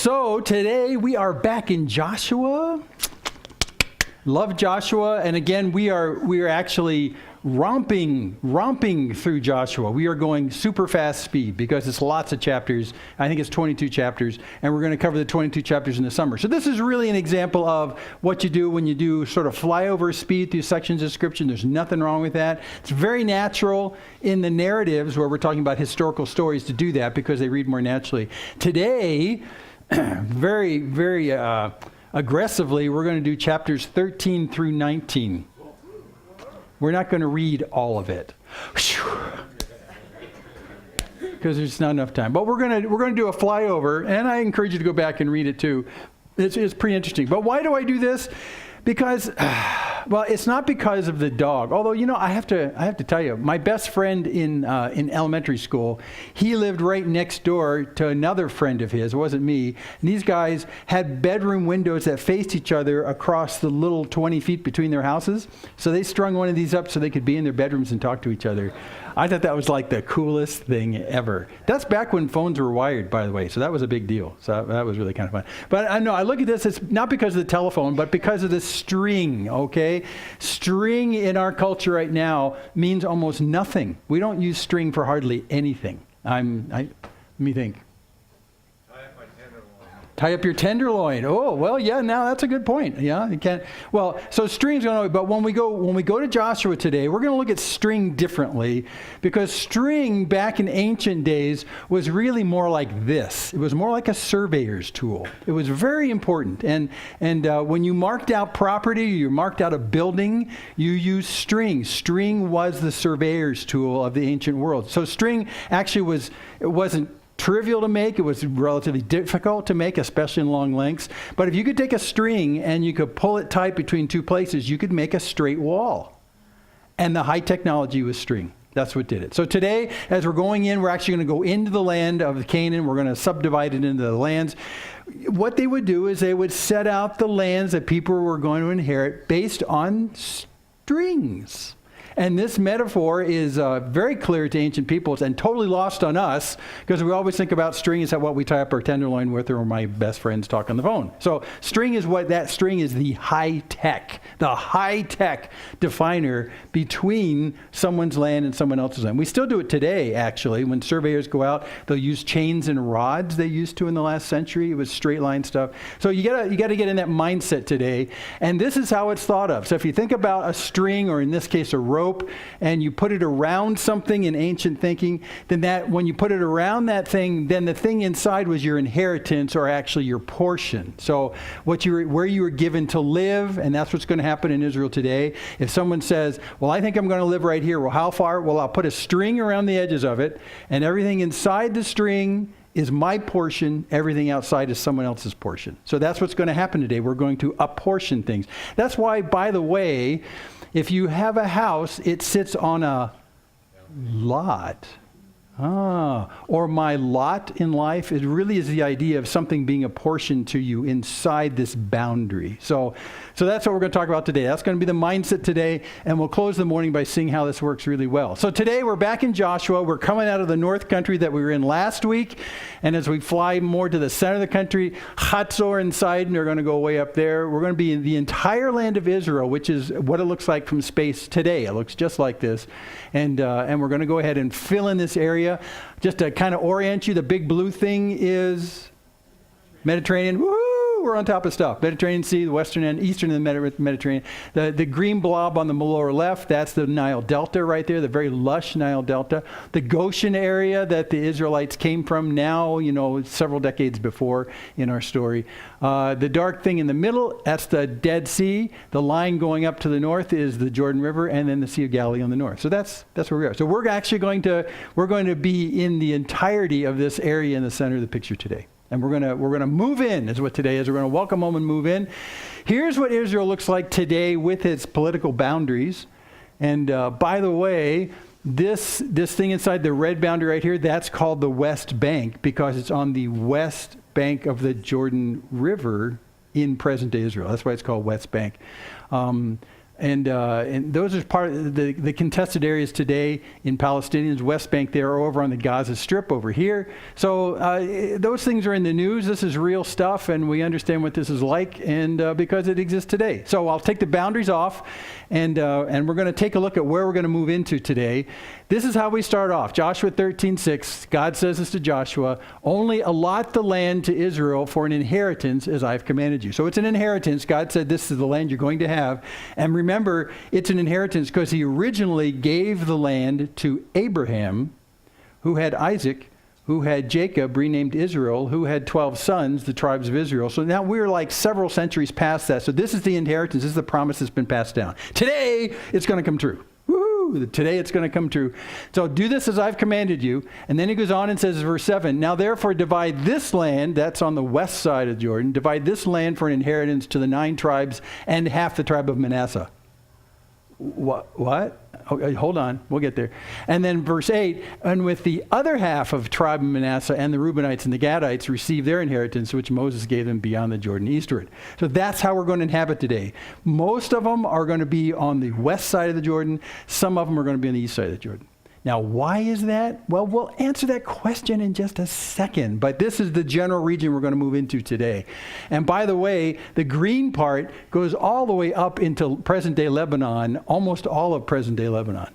So today we are back in Joshua. Love Joshua, and again we are actually romping through Joshua. We are going super fast speed because it's lots of chapters. I think it's 22 chapters, and we're going to cover the 22 chapters in the summer. So this is really an example of what you do when you do sort of flyover speed through sections of Scripture. There's nothing wrong with that. It's very natural in the narratives where we're talking about historical stories to do that because they read more naturally. Today, very aggressively, we're going to do chapters 13 through 19. We're not going to read all of it because there's not enough time. But we're going to do a flyover, and I encourage you to go back and read it too. It's pretty interesting. But why do I do this? Because, well, it's not because of the dog. Although, I have to tell you, my best friend in elementary school, he lived right next door to another friend of his. It wasn't me. And these guys had bedroom windows that faced each other across the little 20 feet between their houses. So they strung one of these up so they could be in their bedrooms and talk to each other. I thought that was like the coolest thing ever. That's back when phones were wired, by the way. So that was a big deal. So that was really kind of fun. But I know, I look at this, it's not because of the telephone, but because of the string, okay? String in our culture right now means almost nothing. We don't use string for hardly anything. Let me think. Tie up your tenderloin. Oh, well, yeah, now that's a good point. Yeah, you can't. Well, so string's going to, but when we go to Joshua today, we're going to look at string differently because string back in ancient days was really more like this. It was more like a surveyor's tool. It was very important. And when you marked out property, you marked out a building, you used string. String was the surveyor's tool of the ancient world. So string actually wasn't trivial to make. It was relatively difficult to make, especially in long lengths. But if you could take a string and you could pull it tight between two places, you could make a straight wall. And the high technology was string. That's what did it. So today, as we're going in, we're actually going to go into the land of Canaan. We're going to subdivide it into the lands. What they would do is they would set out the lands that people were going to inherit based on strings. And this metaphor is very clear to ancient peoples and totally lost on us because we always think about string as what we tie up our tenderloin with or my best friends talk on the phone. So string is the high-tech definer between someone's land and someone else's land. We still do it today, actually. When surveyors go out, they'll use chains and rods they used to in the last century. It was straight line stuff. So you gotta get in that mindset today. And this is how it's thought of. So if you think about a string, or in this case a rope, and you put it around something in ancient thinking, then that when you put it around that thing, then the thing inside was your inheritance or actually your portion. So where you were given to live, and that's what's going to happen in Israel today. If someone says, well, I think I'm going to live right here. Well, how far? Well, I'll put a string around the edges of it, and everything inside the string is my portion. Everything outside is someone else's portion. So that's what's going to happen today. We're going to apportion things. That's why, by the way, if you have a house, it sits on a lot. Or my lot in life, it really is the idea of something being apportioned to you inside this boundary. So that's what we're going to talk about today. That's going to be the mindset today, and we'll close the morning by seeing how this works really well. So today we're back in Joshua. We're coming out of the north country that we were in last week, and as we fly more to the center of the country, Hatzor and Sidon are going to go way up there. We're going to be in the entire land of Israel, which is what it looks like from space today. It looks just like this, and we're going to go ahead and fill in this area. Just to kind of orient you, the big blue thing is Mediterranean. Woo! We're on top of stuff. Mediterranean Sea, the western and eastern of the Mediterranean. The green blob on the lower left, that's the Nile Delta right there, the very lush Nile Delta. The Goshen area that the Israelites came from now, several decades before in our story. The dark thing in the middle, that's the Dead Sea. The line going up to the north is the Jordan River, and then the Sea of Galilee on the north. So that's where we are. So we're actually going to be in the entirety of this area in the center of the picture today. And we're gonna move in, is what today is. We're gonna welcome home and move in. Here's what Israel looks like today with its political boundaries. And by the way, this thing inside the red boundary right here, that's called the West Bank because it's on the west bank of the Jordan River in present-day Israel. That's why it's called West Bank. And those are part of the contested areas today in Palestinians, West Bank there, or over on the Gaza Strip over here. So those things are in the news. This is real stuff, and we understand what this is like, and because it exists today. So I'll take the boundaries off, and we're going to take a look at where we're going to move into today. This is how we start off. Joshua 13:6. God says this to Joshua, "Only allot the land to Israel for an inheritance as I've commanded you." So it's an inheritance. God said this is the land you're going to have. And remember, it's an inheritance because he originally gave the land to Abraham, who had Isaac, who had Jacob, renamed Israel, who had 12 sons, the tribes of Israel. So now we're like several centuries past that. So this is the inheritance. This is the promise that's been passed down. Today, it's going to come true. Woo-hoo! Today, it's going to come true. So do this as I've commanded you. And then he goes on and says, verse 7, "Now therefore divide this land," that's on the west side of Jordan, "divide this land for an inheritance to the 9 tribes and half the tribe of Manasseh." What? Okay, hold on. We'll get there. And then verse 8, "And with the other half of tribe of Manasseh and the Reubenites and the Gadites receive their inheritance, which Moses gave them beyond the Jordan eastward." So that's how we're going to inhabit today. Most of them are going to be on the west side of the Jordan. Some of them are going to be on the east side of the Jordan. Now, why is that? Well, we'll answer that question in just a second. But this is the general region we're going to move into today. And by the way, the green part goes all the way up into present-day Lebanon. Almost all of present-day Lebanon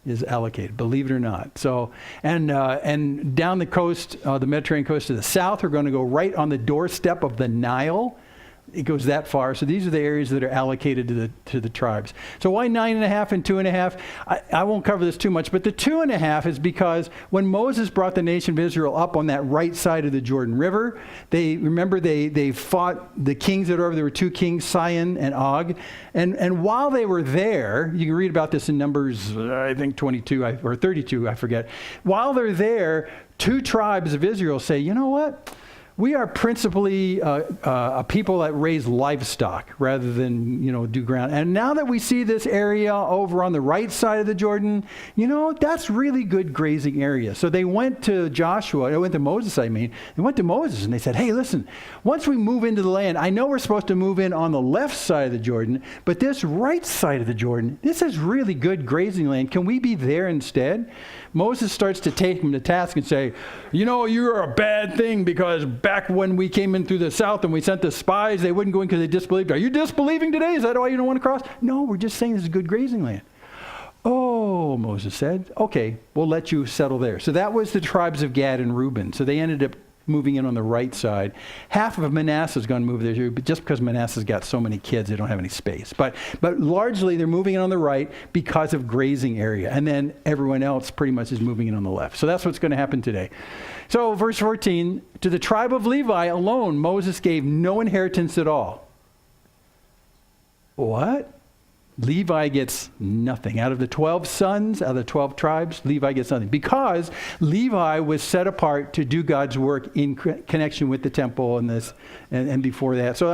is allocated, believe it or not. So, and down the coast, the Mediterranean coast to the south, we're going to go right on the doorstep of the Nile. It goes that far. So these are the areas that are allocated to the tribes. So why 9.5 and 2.5? I won't cover this too much, but the 2.5 is because when Moses brought the nation of Israel up on that right side of the Jordan River, they fought the kings that were over. There were 2 kings, Sihon and Og. And while they were there, you can read about this in Numbers, I think 22 or 32, I forget. While they're there, 2 tribes of Israel say, "You know what? We are principally a people that raise livestock rather than, do ground. And now that we see this area over on the right side of the Jordan, that's really good grazing area." So they went to Joshua, they went to Moses, They went to Moses and they said, "Hey, listen, once we move into the land, I know we're supposed to move in on the left side of the Jordan, but this right side of the Jordan, this is really good grazing land. Can we be there instead?" Moses starts to take them to task and say, "You're a bad thing because back when we came in through the south and we sent the spies, they wouldn't go in because they disbelieved. Are you disbelieving today? Is that why you don't want to cross?" "No, we're just saying this is good grazing land." "Oh," Moses said, "okay, we'll let you settle there." So that was the tribes of Gad and Reuben. So they ended up moving in on the right side. Half of Manasseh is going to move there too, but just because Manasseh's got so many kids, they don't have any space. But largely they're moving in on the right because of grazing area. And then everyone else pretty much is moving in on the left. So that's what's going to happen today. So verse 14, "To the tribe of Levi alone, Moses gave no inheritance at all." What? Levi gets nothing. Out of the 12 sons, out of the 12 tribes, Levi gets nothing. Because Levi was set apart to do God's work in connection with the temple and before that. So,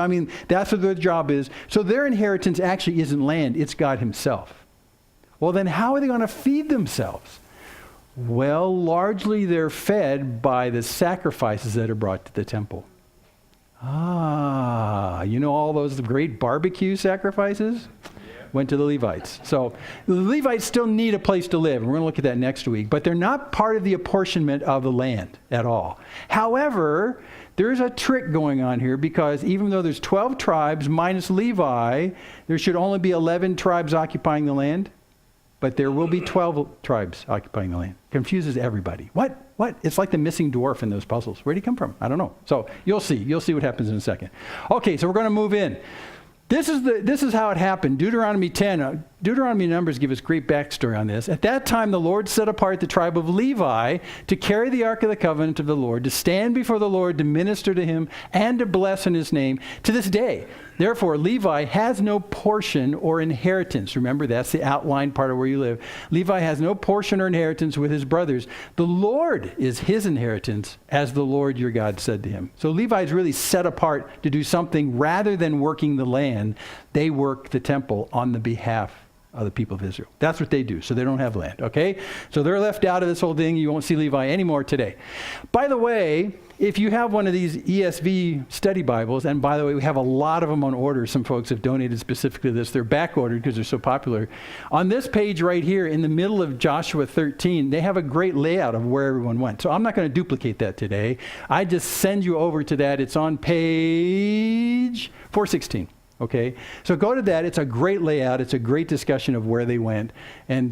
that's what their job is. So their inheritance actually isn't land, it's God himself. Well, then how are they going to feed themselves? Well, largely they're fed by the sacrifices that are brought to the temple. All those great barbecue sacrifices? Went to the Levites. So the Levites still need a place to live. And we're going to look at that next week. But they're not part of the apportionment of the land at all. However, there's a trick going on here because even though there's 12 tribes minus Levi, there should only be 11 tribes occupying the land. But there will be 12 tribes occupying the land. Confuses everybody. What? It's like the missing dwarf in those puzzles. Where did he come from? I don't know. So you'll see. You'll see what happens in a second. Okay, so we're going to move in. This is how it happened. Deuteronomy 10. Deuteronomy and Numbers give us great backstory on this. At that time, the Lord set apart the tribe of Levi to carry the ark of the covenant of the Lord, to stand before the Lord, to minister to him, and to bless in his name to this day. Therefore, Levi has no portion or inheritance. Remember, that's the outlined part of where you live. Levi has no portion or inheritance with his brothers. The Lord is his inheritance, as the Lord your God said to him. So Levi is really set apart to do something rather than working the land. They work the temple on the behalf of the people of Israel. That's what they do. So they don't have land, okay? So they're left out of this whole thing. You won't see Levi anymore today. By the way, if you have one of these ESV study Bibles, and by the way, we have a lot of them on order. Some folks have donated specifically to this. They're back ordered because they're so popular. On this page right here, in the middle of Joshua 13, they have a great layout of where everyone went. So I'm not going to duplicate that today. I just send you over to that. It's on page 416. Okay, so go to that. It's a great layout. It's a great discussion of where they went, and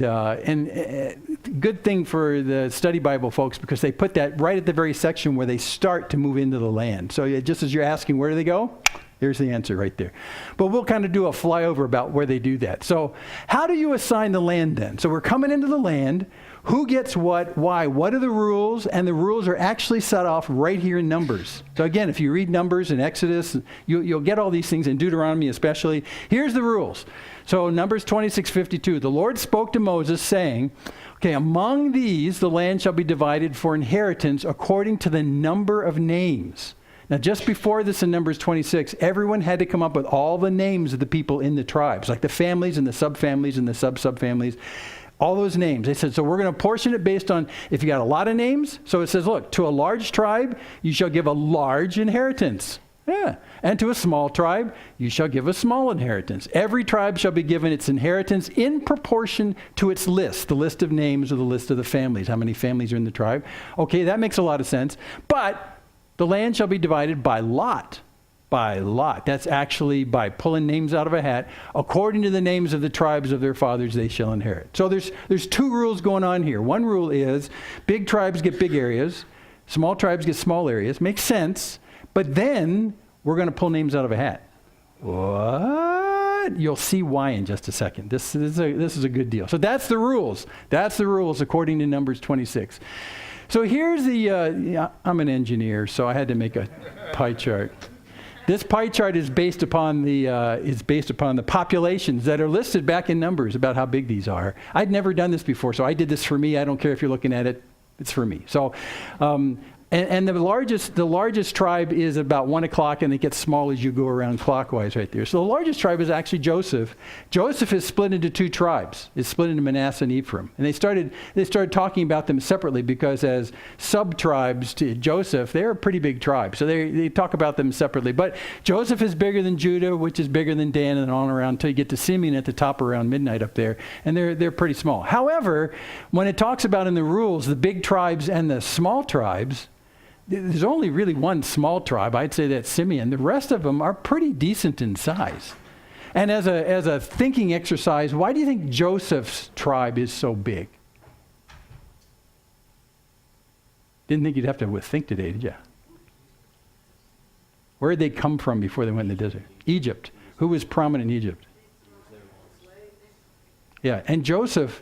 good thing for the study Bible folks, because they put that right at the very section where they start to move into the land. So just as you're asking where do they go, here's the answer right there. But we'll kind of do a flyover about where they do that. So how do you assign the land then? So we're coming into the land. Who gets what, why, what are the rules? And the rules are actually set off right here in Numbers. So again, if you read Numbers and Exodus, you'll get all these things, in Deuteronomy especially. Here's the rules. So Numbers 26:52, the Lord spoke to Moses saying, okay, among these the land shall be divided for inheritance according to the number of names. Now, just before this in Numbers 26, everyone had to come up with all the names of the people in the tribes, like the families and the subfamilies and the sub-subfamilies. All those names. They said, so we're going to portion it based on if you got a lot of names. So it says, look, to a large tribe, you shall give a large inheritance. Yeah. And to a small tribe, you shall give a small inheritance. Every tribe shall be given its inheritance in proportion to its list, the list of names or the list of the families, how many families are in the tribe. Okay, that makes a lot of sense. But the land shall be divided by lot. By lot. That's actually by pulling names out of a hat. According to the names of the tribes of their fathers, they shall inherit. So there's two rules going on here. One rule is big tribes get big areas. Small tribes get small areas. Makes sense. But then we're going to pull names out of a hat. What? You'll see why in just a second. This is a good deal. So that's the rules. That's the rules according to Numbers 26. So here's the, I'm an engineer, so I had to make a pie chart. This pie chart is based upon the populations that are listed back in Numbers about how big these are. I'd never done this before, so I did this for me. I don't care if you're looking at it. It's for me. So, and the largest tribe is about 1 o'clock, and it gets small as you go around clockwise right there. So the largest tribe is actually Joseph. Joseph is split into two tribes. It's split into Manasseh and Ephraim. And they started talking about them separately because as sub-tribes to Joseph, they're a pretty big tribe. So they talk about them separately. But Joseph is bigger than Judah, which is bigger than Dan, and on around until you get to Simeon at the top around midnight up there. And they're pretty small. However, when it talks about in the rules, the big tribes and the small tribes, there's only really one small tribe. I'd say that's Simeon. The rest of them are pretty decent in size. And as a thinking exercise, why do you think Joseph's tribe is so big? Didn't think you'd have to think today, did you? Where did they come from before they went in the desert? Egypt. Who was prominent in Egypt? Yeah, and Joseph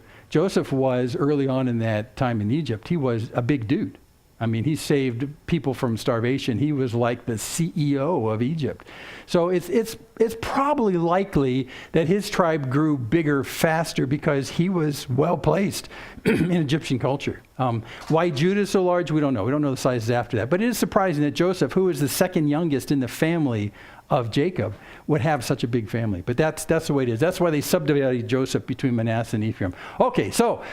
was, early on in that time in Egypt, he was a big dude. I mean, he saved people from starvation. He was like the CEO of Egypt. So it's probably likely that his tribe grew bigger faster because he was well placed in Egyptian culture. Why Judah is so large, we don't know. We don't know the sizes after that. But it is surprising that Joseph, who is the second youngest in the family of Jacob, would have such a big family. But that's the way it is. That's why they subdivided Joseph between Manasseh and Ephraim. Okay, so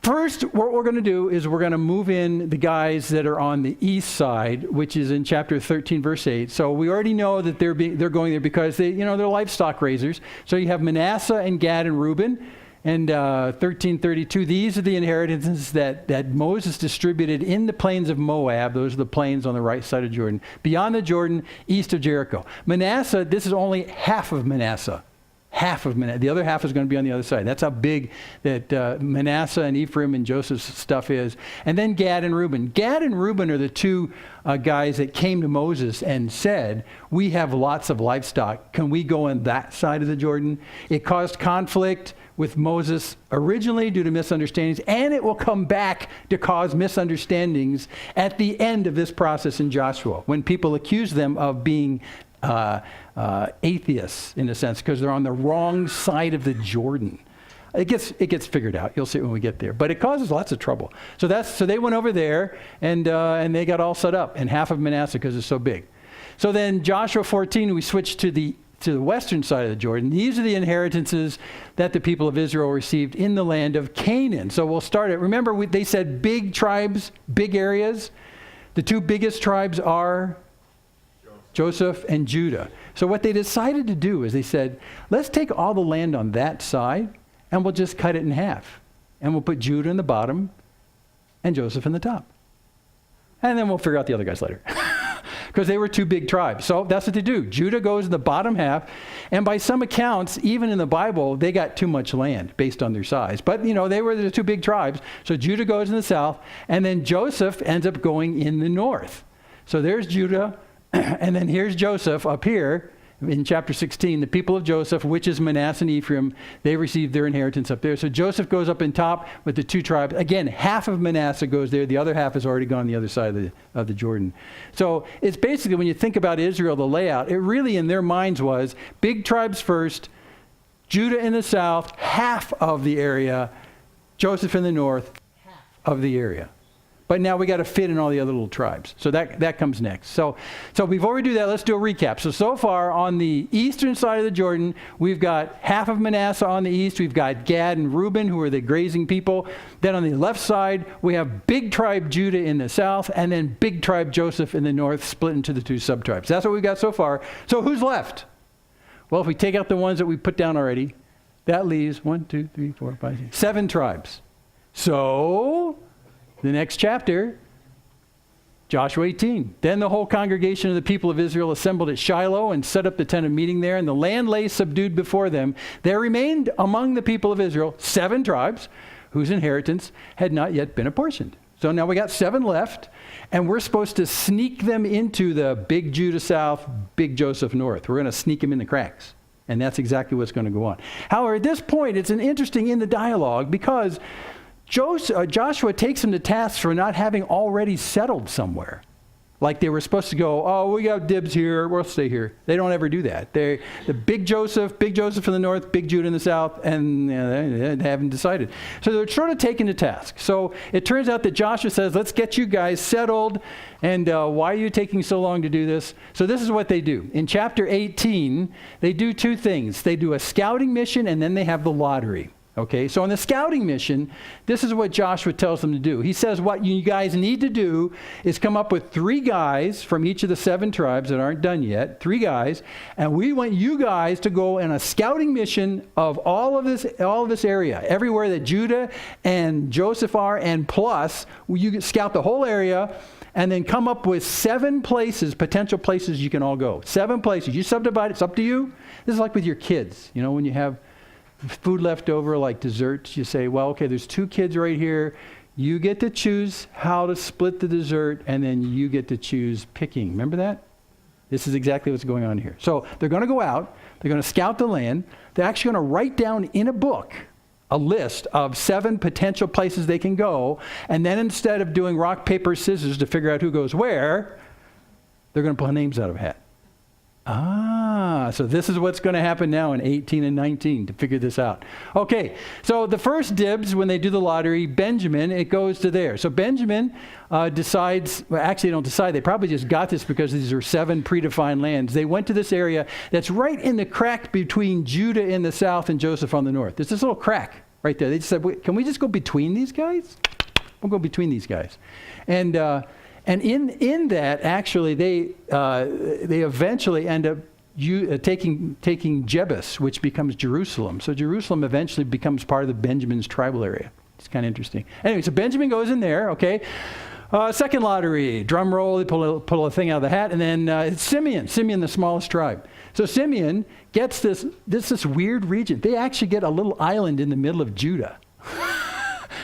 first, what we're going to do is we're going to move in the guys that are on the east side, which is in chapter 13, verse 8. So we already know that they're going there because they're livestock raisers. So you have Manasseh and Gad and Reuben. And 13:32, these are the inheritances that Moses distributed in the plains of Moab. Those are the plains on the right side of Jordan, beyond the Jordan, east of Jericho. Manasseh, this is only half of Manasseh. Half of Manasseh. The other half is going to be on the other side. That's how big that Manasseh and Ephraim and Joseph's stuff is. And then Gad and Reuben. Gad and Reuben are the two guys that came to Moses and said, we have lots of livestock. Can we go on that side of the Jordan? It caused conflict with Moses originally due to misunderstandings, and it will come back to cause misunderstandings at the end of this process in Joshua, when people accuse them of being atheists, in a sense, because they're on the wrong side of the Jordan. It gets figured out. You'll see it when we get there. But it causes lots of trouble. So they went over there, and they got all set up, and half of Manasseh because it's so big. So then Joshua 14, we switch to the western side of the Jordan. These are the inheritances that the people of Israel received in the land of Canaan. So we'll start it. Remember, they said big tribes, big areas. The two biggest tribes are Joseph and Judah. So what they decided to do is they said, let's take all the land on that side and we'll just cut it in half. And we'll put Judah in the bottom and Joseph in the top. And then we'll figure out the other guys later. Because they were two big tribes. So that's what they do. Judah goes in the bottom half. And by some accounts, even in the Bible, they got too much land based on their size. But, you know, they were the two big tribes. So Judah goes in the south. And then Joseph ends up going in the north. So there's Judah. And then here's Joseph up here in chapter 16. The people of Joseph, which is Manasseh and Ephraim, they received their inheritance up there. So Joseph goes up in top with the two tribes. Again, half of Manasseh goes there. The other half has already gone the other side of the Jordan. So it's basically, when you think about Israel, the layout, it really in their minds was big tribes first, Judah in the south, half of the area, Joseph in the north, half of the area. But now we got to fit in all the other little tribes. So that comes next. So before we do that, let's do a recap. So far on the eastern side of the Jordan, we've got half of Manasseh on the east. We've got Gad and Reuben, who are the grazing people. Then on the left side, we have big tribe Judah in the south, and then big tribe Joseph in the north, split into the two subtribes. That's what we've got so far. So who's left? Well, if we take out the ones that we put down already, that leaves 7 tribes. So the next chapter, Joshua 18. Then the whole congregation of the people of Israel assembled at Shiloh and set up the tent of meeting there, and the land lay subdued before them. There remained among the people of Israel 7 tribes whose inheritance had not yet been apportioned. So now we got 7 left, and we're supposed to sneak them into the big Judah south, big Joseph north. We're going to sneak them in the cracks. And that's exactly what's going to go on. However, at this point, it's an interesting in the dialogue because Joshua takes them to task for not having already settled somewhere. Like they were supposed to go, oh, we got dibs here, we'll stay here. They don't ever do that. The big Joseph in the north, big Judah in the south, and they haven't decided. So they're sort of taken to task. So it turns out that Joshua says, let's get you guys settled, and why are you taking so long to do this? So this is what they do. In chapter 18, they do 2 things. They do a scouting mission, and then they have the lottery. Okay, so on the scouting mission, this is what Joshua tells them to do. He says what you guys need to do is come up with 3 guys from each of the 7 tribes that aren't done yet, 3 guys, and we want you guys to go on a scouting mission of all of this area, everywhere that Judah and Joseph are, and plus you scout the whole area, and then come up with 7 places, potential places you can all go. 7 places. You subdivide, it's up to you. This is like with your kids, you know, when you have food left over like desserts, you say, well, okay, there's 2 kids right here. You get to choose how to split the dessert, and then you get to choose picking. Remember that? This is exactly what's going on here. So they're going to go out. They're going to scout the land. They're actually going to write down in a book a list of 7 potential places they can go. And then instead of doing rock, paper, scissors to figure out who goes where, they're going to pull names out of a hat. So this is what's going to happen now in 18 and 19 to figure this out. Okay, so the first dibs when they do the lottery, Benjamin, it goes to there. So Benjamin decides, well, actually they don't decide, they probably just got this because these are 7 predefined lands. They went to this area that's right in the crack between Judah in the south and Joseph on the north. There's this little crack right there. They just said, wait, can we just go between these guys? We'll go between these guys. And in that, actually, they eventually end up taking Jebus, which becomes Jerusalem. So Jerusalem eventually becomes part of the Benjamin's tribal area. It's kind of interesting. Anyway, so Benjamin goes in there, okay. Second lottery, drum roll, they pull a thing out of the hat, and then it's Simeon, the smallest tribe. So Simeon gets this weird region. They actually get a little island in the middle of Judah.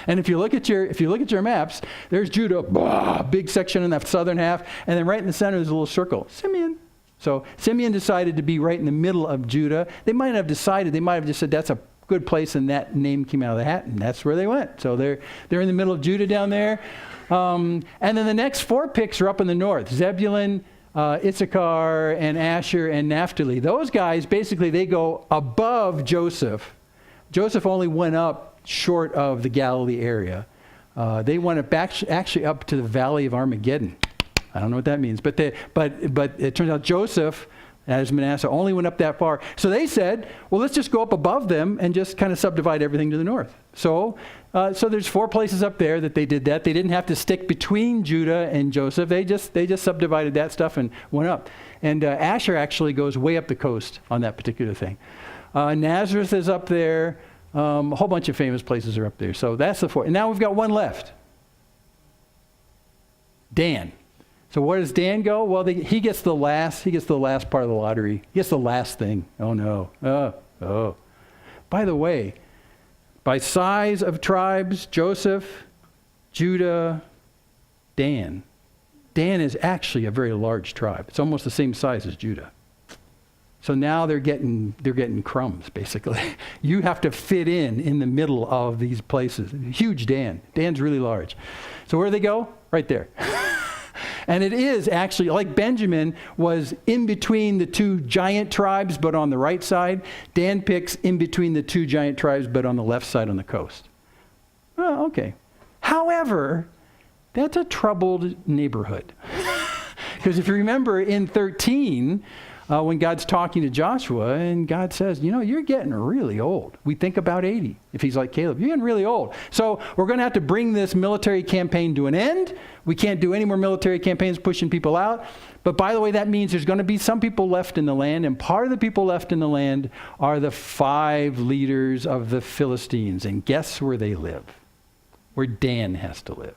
And if you look at your maps, there's Judah, big section in that southern half, and then right in the center there's a little circle, Simeon. So Simeon decided to be right in the middle of Judah. They might have decided, they might have just said that's a good place, and that name came out of the hat, and that's where they went. So they're in the middle of Judah down there. And then the next 4 picks are up in the north, Zebulun, Issachar, and Asher, and Naphtali. Those guys, basically, they go above Joseph. Joseph only went up short of the Galilee area. They went up actually up to the Valley of Armageddon. I don't know what that means, but it turns out Joseph as Manasseh only went up that far. So they said, well, let's just go up above them and just kind of subdivide everything to the north. So there's 4 places up there that they did that. They didn't have to stick between Judah and Joseph. They just subdivided that stuff and went up. And Asher actually goes way up the coast on that particular thing. Nazareth is up there. A whole bunch of famous places are up there. So that's the 4. And now we've got one left. Dan. So where does Dan go? Well, he gets the last part of the lottery. He gets the last thing. Oh no. Oh. By the way, by size of tribes, Joseph, Judah, Dan. Dan is actually a very large tribe. It's almost the same size as Judah. So now they're getting crumbs, basically. You have to fit in the middle of these places. Huge Dan. Dan's really large. So where do they go? Right there. And it is actually, like Benjamin was in between the 2 giant tribes, but on the right side. Dan picks in between the 2 giant tribes, but on the left side on the coast. Well, okay. However, that's a troubled neighborhood. Because if you remember in 13, when God's talking to Joshua, and God says, you're getting really old. We think about 80. If he's like Caleb, you're getting really old. So we're going to have to bring this military campaign to an end. We can't do any more military campaigns pushing people out. But by the way, that means there's going to be some people left in the land. And part of the people left in the land are the 5 leaders of the Philistines. And guess where they live? Where Dan has to live.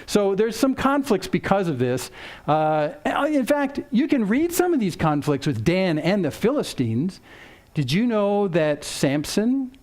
So there's some conflicts because of this. In fact, you can read some of these conflicts with Dan and the Philistines. Did you know that Samson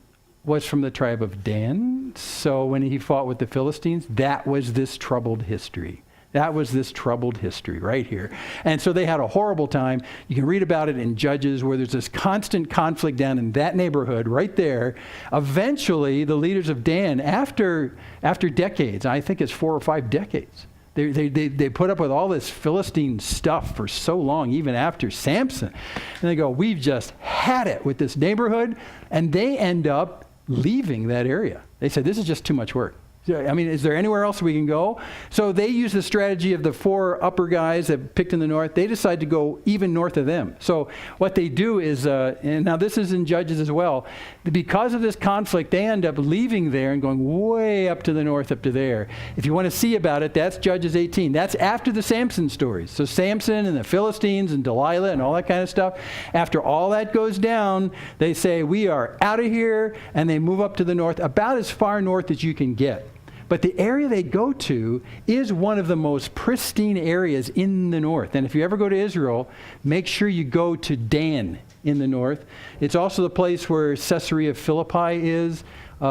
was from the tribe of Dan? So when he fought with the Philistines, that was this troubled history. That was this troubled history right here. And so they had a horrible time. You can read about it in Judges where there's this constant conflict down in that neighborhood right there. Eventually, the leaders of Dan, after decades, I think it's 4 or 5 decades, they put up with all this Philistine stuff for so long, even after Samson. And they go, we've just had it with this neighborhood. And they end up leaving that area. They said, this is just too much work. I mean, is there anywhere else we can go? So they use the strategy of the 4 upper guys that picked in the north. They decide to go even north of them. So what they do is, and now this is in Judges as well, because of this conflict, they end up leaving there and going way up to the north, up to there. If you want to see about it, that's Judges 18. That's after the Samson stories. So Samson and the Philistines and Delilah and all that kind of stuff. After all that goes down, they say, we are out of here, and they move up to the north, about as far north as you can get. But the area they go to is one of the most pristine areas in the north. And if you ever go to Israel, make sure you go to Dan in the north. It's also the place where Caesarea Philippi is. A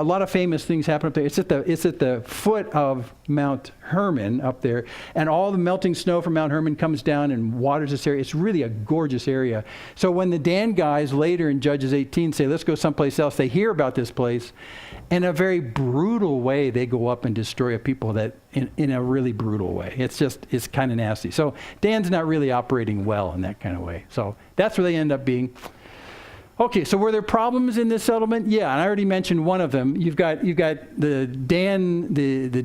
lot of famous things happen up there. It's at the foot of Mount Hermon up there, and all the melting snow from Mount Hermon comes down and waters this area. It's really a gorgeous area. So when the Dan guys later in Judges 18 say, let's go someplace else, they hear about this place. In a very brutal way, they go up and destroy a people that in a really brutal way. It's kind of nasty. So Dan's not really operating well in that kind of way. So that's where they end up being. Okay, so were there problems in this settlement? Yeah, and I already mentioned one of them. You've got the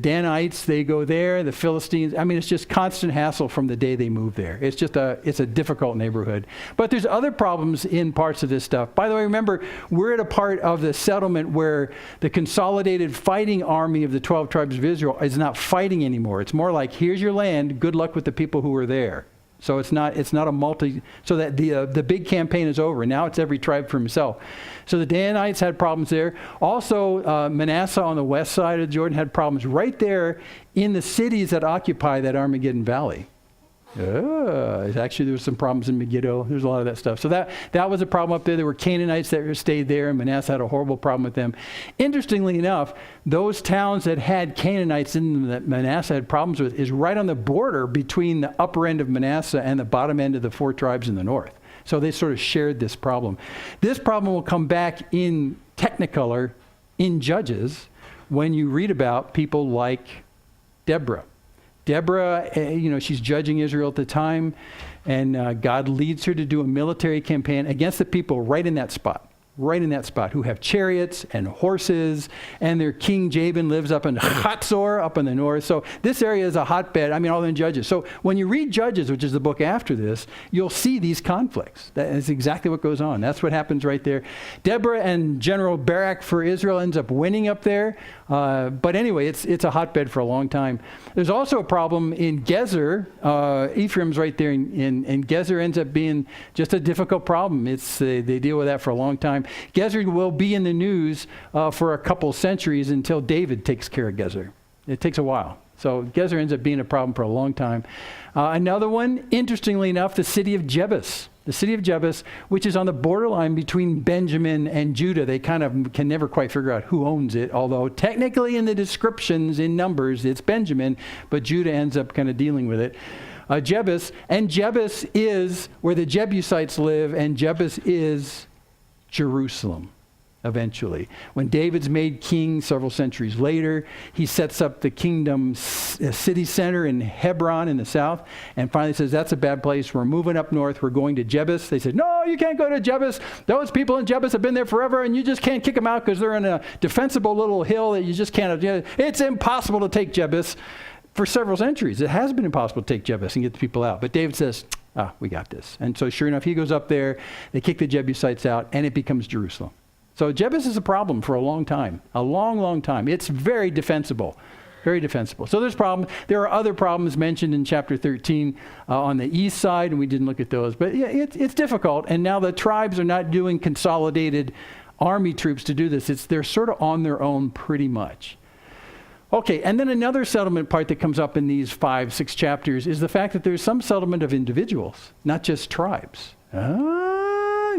Danites, they go there, the Philistines. I mean, it's just constant hassle from the day they move there. It's a difficult neighborhood. But there's other problems in parts of this stuff. By the way, remember, we're at a part of the settlement where the consolidated fighting army of the 12 tribes of Israel is not fighting anymore. It's more like, here's your land, good luck with the people who are there. So it's not a so that the big campaign is over. Now it's every tribe for himself. So the Danites had problems there. Also, Manasseh on the west side of Jordan had problems right there in the cities that occupy that Armageddon Valley. Actually, there was some problems in Megiddo. There's a lot of that stuff. So that was a problem up there. There were Canaanites that stayed there, and Manasseh had a horrible problem with them. Interestingly enough, those towns that had Canaanites in them that Manasseh had problems with is right on the border between the upper end of Manasseh and the bottom end of the 4 tribes in the north. So they sort of shared this problem. This problem will come back in Technicolor in Judges when you read about people like Deborah. Deborah, she's judging Israel at the time, and God leads her to do a military campaign against the people right in that spot, right in that spot, who have chariots and horses, and their king Jabin lives up in Hatzor, up in the north. So this area is a hotbed. I mean, all in Judges. So when you read Judges, which is the book after this, you'll see these conflicts. That is exactly what goes on. That's what happens right there. Deborah and General Barak for Israel ends up winning up there. But anyway, it's a hotbed for a long time. There's also a problem in Gezer. Ephraim's right there, and Gezer ends up being just a difficult problem. They deal with that for a long time. Gezer will be in the news for a couple centuries until David takes care of Gezer. It takes a while. So Gezer ends up being a problem for a long time. Another one, interestingly enough, the city of Jebus. The city of Jebus, which is on the borderline between Benjamin and Judah. They kind of can never quite figure out who owns it, although technically in the descriptions in Numbers, it's Benjamin, but Judah ends up kind of dealing with it. Jebus, and Jebus is where the Jebusites live, and Jebus is Jerusalem, eventually. When David's made king several centuries later, he sets up the kingdom city center in Hebron in the south, and finally says, that's a bad place. We're moving up north. We're going to Jebus. They said, no, you can't go to Jebus. Those people in Jebus have been there forever, and you just can't kick them out because they're in a defensible little hill that you just can't. It's impossible to take Jebus. For several centuries, it has been impossible to take Jebus and get the people out. But David says, we got this. And so sure enough, he goes up there, they kick the Jebusites out, and it becomes Jerusalem. So Jebus is a problem for a long time, a long, long time. It's very defensible, very defensible. So there's problems. There are other problems mentioned in chapter 13 on the east side, and we didn't look at those. But yeah, it's difficult. And now the tribes are not doing consolidated army troops to do this. They're sort of on their own pretty much. Okay, and then another settlement part that comes up in these 5-6 chapters is the fact that there's some settlement of individuals, not just tribes.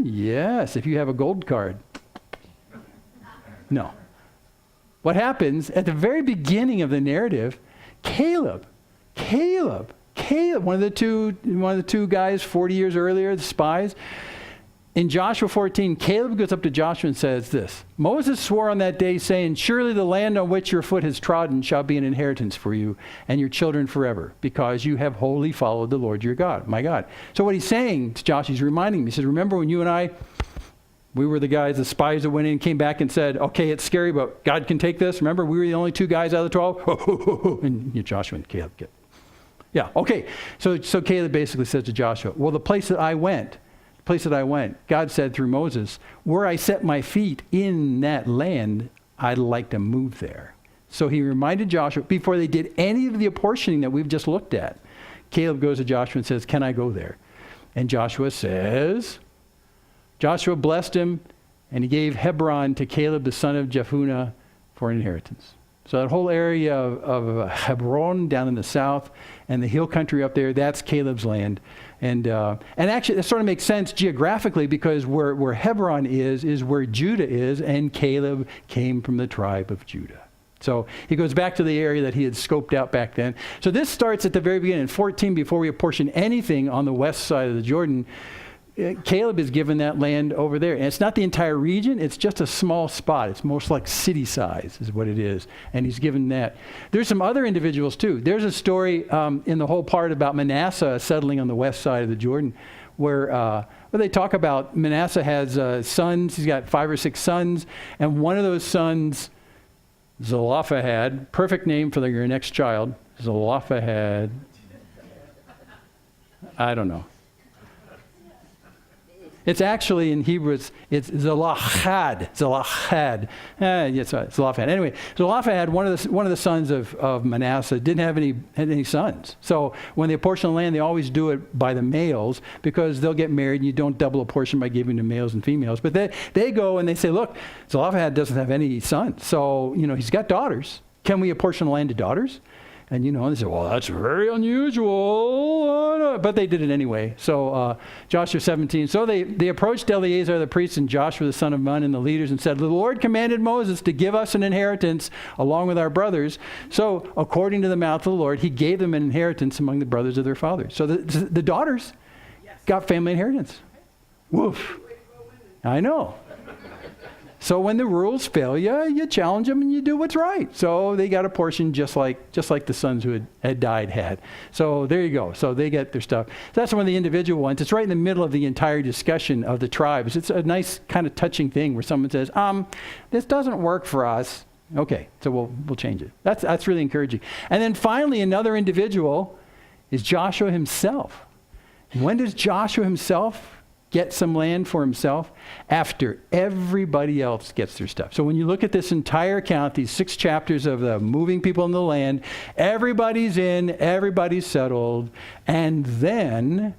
Yes, if you have a gold card. No. What happens at the very beginning of the narrative, Caleb, one of the two guys 40 years earlier, the spies, in Joshua 14, Caleb goes up to Joshua and says this, Moses swore on that day saying, surely the land on which your foot has trodden shall be an inheritance for you and your children forever, because you have wholly followed the Lord your God, my God. So what he's saying to Joshua, he's reminding me, he says, remember when you and I, we were the guys, the spies that went in and came back and said, okay, it's scary, but God can take this. Remember, we were the only two guys out of the 12? And Joshua and Caleb get. Yeah, okay. So Caleb basically says to Joshua, well, the place that I went, God said through Moses, where I set my feet in that land, I'd like to move there. So he reminded Joshua, before they did any of the apportioning that we've just looked at, Caleb goes to Joshua and says, can I go there? And Joshua says, Joshua blessed him, and he gave Hebron to Caleb, the son of Jephunneh, for an inheritance. So that whole area of Hebron down in the south and the hill country up there, that's Caleb's land. And actually, it sort of makes sense geographically because where Hebron is where Judah is, and Caleb came from the tribe of Judah. So he goes back to the area that he had scoped out back then. So this starts at the very beginning. In 14, before we apportion anything on the west side of the Jordan, Caleb is given that land over there. And it's not the entire region. It's just a small spot. It's most like city size is what it is. And he's given that. There's some other individuals too. There's a story in the whole part about Manasseh settling on the west side of the Jordan where they talk about Manasseh has sons. He's got 5 or 6 sons. And one of those sons, Zelophehad, perfect name for your next child, Zelophehad. I don't know. It's actually in Hebrew, it's Zelachad. Yes, Zelophehad. Anyway, Zelophehad, one of the sons of Manasseh, didn't have any sons. So when they apportion the land, they always do it by the males because they'll get married and you don't double apportion by giving to males and females. But they go and they say, look, Zelophehad doesn't have any sons. So, he's got daughters. Can we apportion the land to daughters? And, they said, well, that's very unusual. But they did it anyway. So Joshua 17. So they approached Eleazar the priest and Joshua the son of Nun and the leaders and said, the Lord commanded Moses to give us an inheritance along with our brothers. So according to the mouth of the Lord, he gave them an inheritance among the brothers of their fathers. So the daughters got family inheritance. Woof. I know. So when the rules fail you, you challenge them and you do what's right. So they got a portion just like the sons who had died had. So there you go. So they get their stuff. So that's one of the individual ones. It's right in the middle of the entire discussion of the tribes. It's a nice kind of touching thing where someone says, this doesn't work for us. Okay, so we'll change it. That's really encouraging. And then finally, another individual is Joshua himself. When does Joshua himself get some land for himself? After everybody else gets their stuff. So when you look at this entire account, these 6 chapters of the moving people in the land, everybody's in, everybody's settled. And then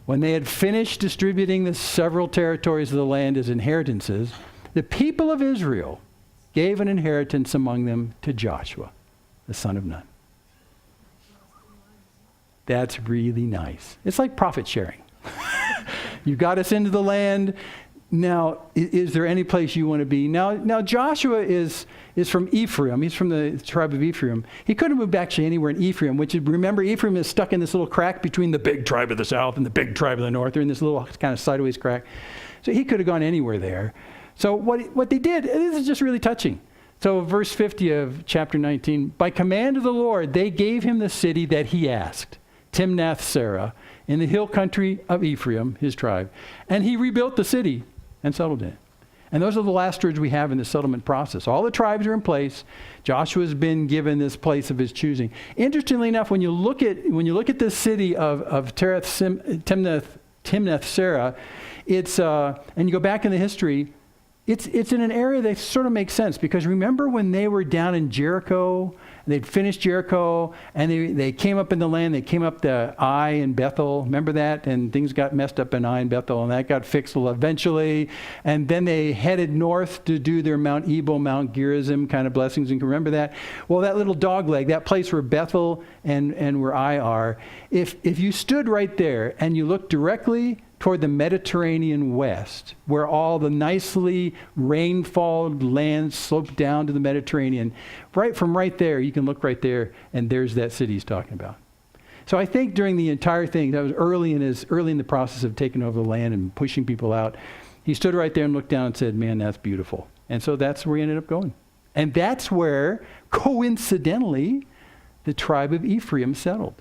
when they had finished distributing the several territories of the land as inheritances, the people of Israel gave an inheritance among them to Joshua, the son of Nun. That's really nice. It's like profit sharing. You got us into the land. Now, is there any place you want to be? Now Joshua is from Ephraim. He's from the tribe of Ephraim. He couldn't have moved actually anywhere in Ephraim, which, remember, Ephraim is stuck in this little crack between the big tribe of the south and the big tribe of the north. They're in this little kind of sideways crack. So he could have gone anywhere there. So what they did, this is just really touching. So verse 50 of chapter 19, by command of the Lord, they gave him the city that he asked, Timnath-Serah, in the hill country of Ephraim, his tribe. And he rebuilt the city and settled in it. And those are the last words we have in the settlement process. All the tribes are in place. Joshua's been given this place of his choosing. Interestingly enough, when you look at this city of Timnath-Serah, it's and you go back in the history, it's in an area that sort of makes sense, because remember when they were down in Jericho, they'd finished Jericho, and they came up in the land, they came up to Ai and Bethel, remember that? And things got messed up in Ai and Bethel, and that got fixed eventually. And then they headed north to do their Mount Ebal, Mount Gerizim kind of blessings, and remember that? Well, that little dogleg, that place where Bethel and where Ai are, if you stood right there and you looked directly toward the Mediterranean west, where all the nicely rainfall lands slope down to the Mediterranean, right there, you can look right there, and there's that city he's talking about. So I think during the entire thing, that was early in the process of taking over the land and pushing people out, he stood right there and looked down and said, man, that's beautiful. And so that's where he ended up going. And that's where, coincidentally, the tribe of Ephraim settled.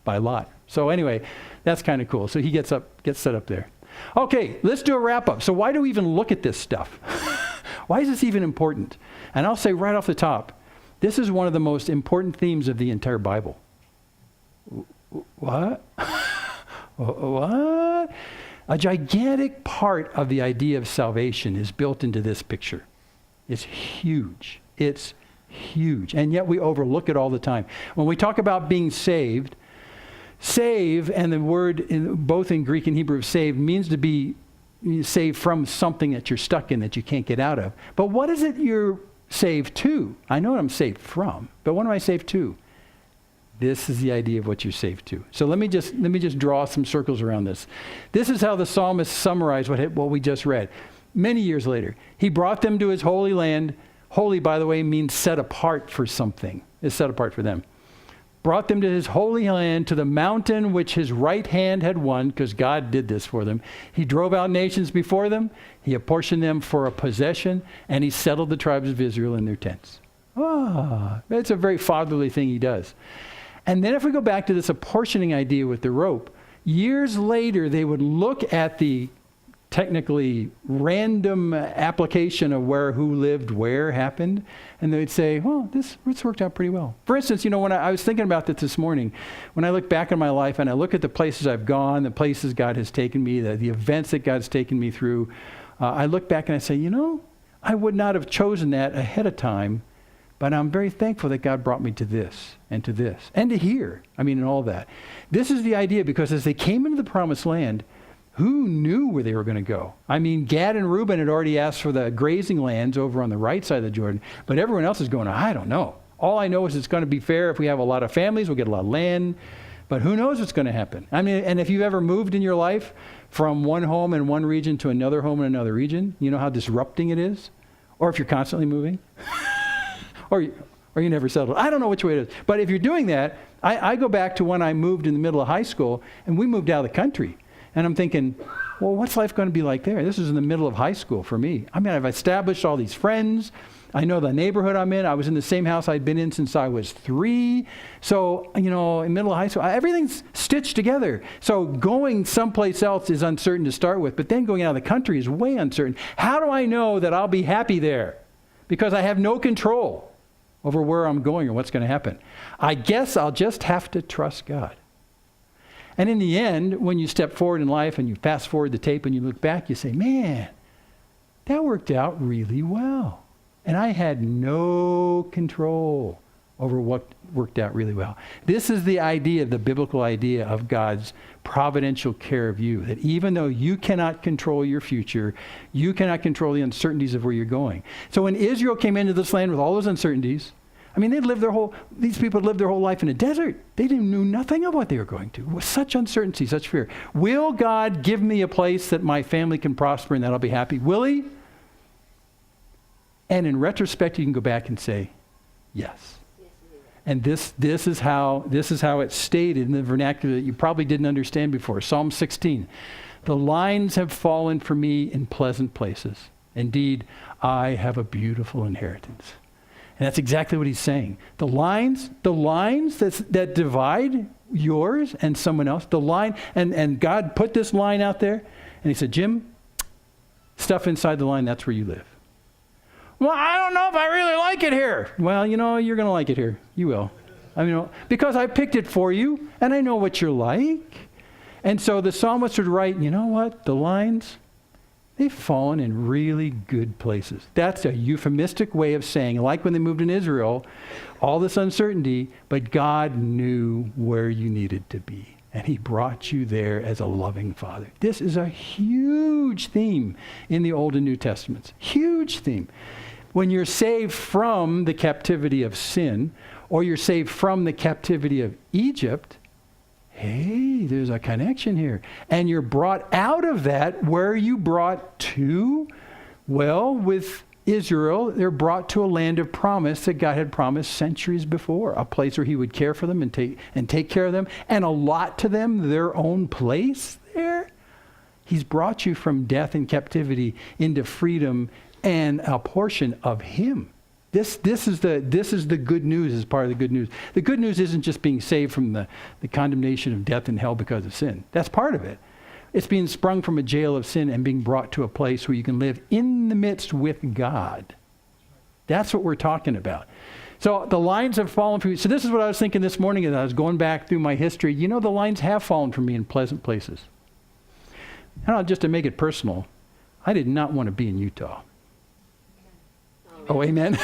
By Lot. So anyway, that's kind of cool. So he gets set up there. Okay, let's do a wrap up. So why do we even look at this stuff? Why is this even important? And I'll say right off the top, this is one of the most important themes of the entire Bible. What? What? A gigantic part of the idea of salvation is built into this picture. It's huge. It's huge. And yet we overlook it all the time. When we talk about being saved, save, and the word both in Greek and Hebrew of save means to be saved from something that you're stuck in that you can't get out of. But what is it you're saved to? I know what I'm saved from, but what am I saved to? This is the idea of what you're saved to. So let me just draw some circles around this. This is how the psalmist summarized what we just read. Many years later, he brought them to his holy land. Holy, by the way, means set apart for something. It's set apart for them. Brought them to his holy land, to the mountain which his right hand had won, because God did this for them. He drove out nations before them. He apportioned them for a possession, and he settled the tribes of Israel in their tents. It's a very fatherly thing he does. And then if we go back to this apportioning idea with the rope, years later they would look at the technically random application of who lived where happened, and they'd say, well, this worked out pretty well. For instance, when I was thinking about this morning, when I look back on my life and I look at the places I've gone, the places God has taken me, the events that God's taken me through, I look back and I say, I would not have chosen that ahead of time, but I'm very thankful that God brought me to this and to this and to here. And all that. This is the idea, because as they came into the promised land, who knew where they were going to go? Gad and Reuben had already asked for the grazing lands over on the right side of the Jordan, but everyone else is going, I don't know. All I know is it's going to be fair. If we have a lot of families, we'll get a lot of land, but who knows what's going to happen? And if you've ever moved in your life from one home in one region to another home in another region, you know how disrupting it is? Or if you're constantly moving? or you never settled. I don't know which way it is. But if you're doing that, I go back to when I moved in the middle of high school, and we moved out of the country. And I'm thinking, well, what's life going to be like there? This is in the middle of high school for me. I mean, I've established all these friends. I know the neighborhood I'm in. I was in the same house I'd been in since I was 3. So, in the middle of high school, everything's stitched together. So going someplace else is uncertain to start with, but then going out of the country is way uncertain. How do I know that I'll be happy there? Because I have no control over where I'm going or what's going to happen. I guess I'll just have to trust God. And in the end, when you step forward in life and you fast forward the tape and you look back, you say, man, that worked out really well. And I had no control over what worked out really well. This is the idea, the biblical idea of God's providential care of you. That even though you cannot control your future, you cannot control the uncertainties of where you're going. So when Israel came into this land with all those uncertainties, I mean, these people had lived their whole life in a desert. They knew nothing of what they were going to. With such uncertainty, such fear. Will God give me a place that my family can prosper and that I'll be happy? Will he? And in retrospect, you can go back and say, yes. And this is how it's stated in the vernacular that you probably didn't understand before. Psalm 16. The lines have fallen for me in pleasant places. Indeed, I have a beautiful inheritance. And that's exactly what he's saying. The lines that divide yours and someone else, the line, and God put this line out there, and he said, Jim, stuff inside the line, that's where you live. Well, I don't know if I really like it here. Well, you're going to like it here. You will. Because I picked it for you, and I know what you're like. And so the psalmist would write, you know what? The lines, they've fallen in really good places. That's a euphemistic way of saying, like when they moved in Israel, all this uncertainty, but God knew where you needed to be. And he brought you there as a loving father. This is a huge theme in the Old and New Testaments. Huge theme. When you're saved from the captivity of sin, or you're saved from the captivity of Egypt, hey, there's a connection here. And you're brought out of that. Where are you brought to? Well, with Israel, they're brought to a land of promise that God had promised centuries before, a place where he would care for them and take care of them and allot to them their own place there. He's brought you from death and captivity into freedom and a portion of him. This is the good news, as part of the good news. The good news isn't just being saved from the condemnation of death and hell because of sin. That's part of it. It's being sprung from a jail of sin and being brought to a place where you can live in the midst with God. That's what we're talking about. So the lines have fallen for me. So this is what I was thinking this morning as I was going back through my history. The lines have fallen for me in pleasant places. And just to make it personal, I did not want to be in Utah. Oh, amen.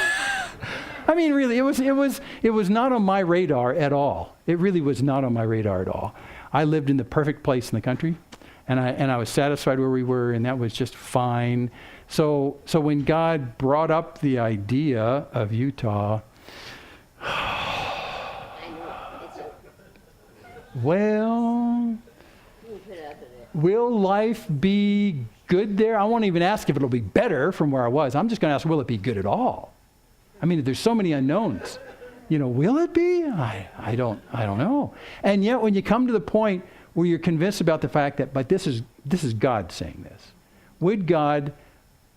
I mean, really, it was not on my radar at all. It really was not on my radar at all. I lived in the perfect place in the country, and I was satisfied where we were, and that was just fine. So when God brought up the idea of Utah, well, will life be good there? I won't even ask if it'll be better from where I was. I'm just going to ask, will it be good at all? I mean, there's so many unknowns. Will it be? I don't know. And yet when you come to the point where you're convinced about the fact that, but this is God saying this. Would God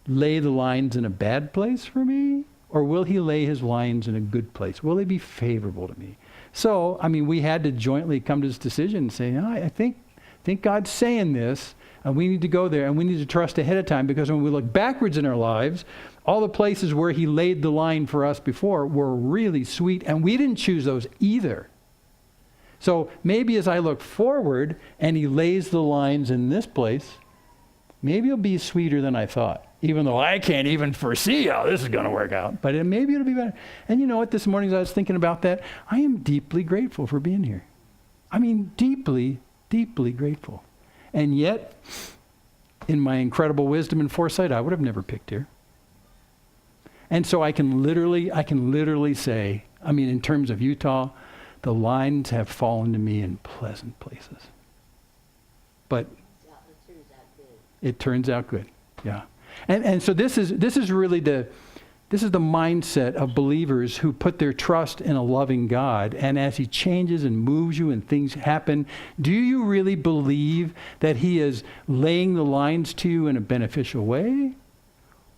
lay the lines in a bad place for me? Or will he lay his lines in a good place? Will they be favorable to me? So, we had to jointly come to this decision and say, I think God's saying this, and we need to go there, and we need to trust ahead of time, because when we look backwards in our lives, all the places where he laid the line for us before were really sweet, and we didn't choose those either. So maybe as I look forward and he lays the lines in this place, maybe it'll be sweeter than I thought, even though I can't even foresee how this is going to work out. But maybe it'll be better. And you know what? This morning as I was thinking about that, I am deeply grateful for being here. Deeply, deeply grateful. And yet, in my incredible wisdom and foresight, I would have never picked here. And so I can literally say, in terms of Utah, the lines have fallen to me in pleasant places. But it turns out good. Yeah. And so this is really the This is the mindset of believers who put their trust in a loving God. And as he changes and moves you and things happen, do you really believe that he is laying the lines to you in a beneficial way?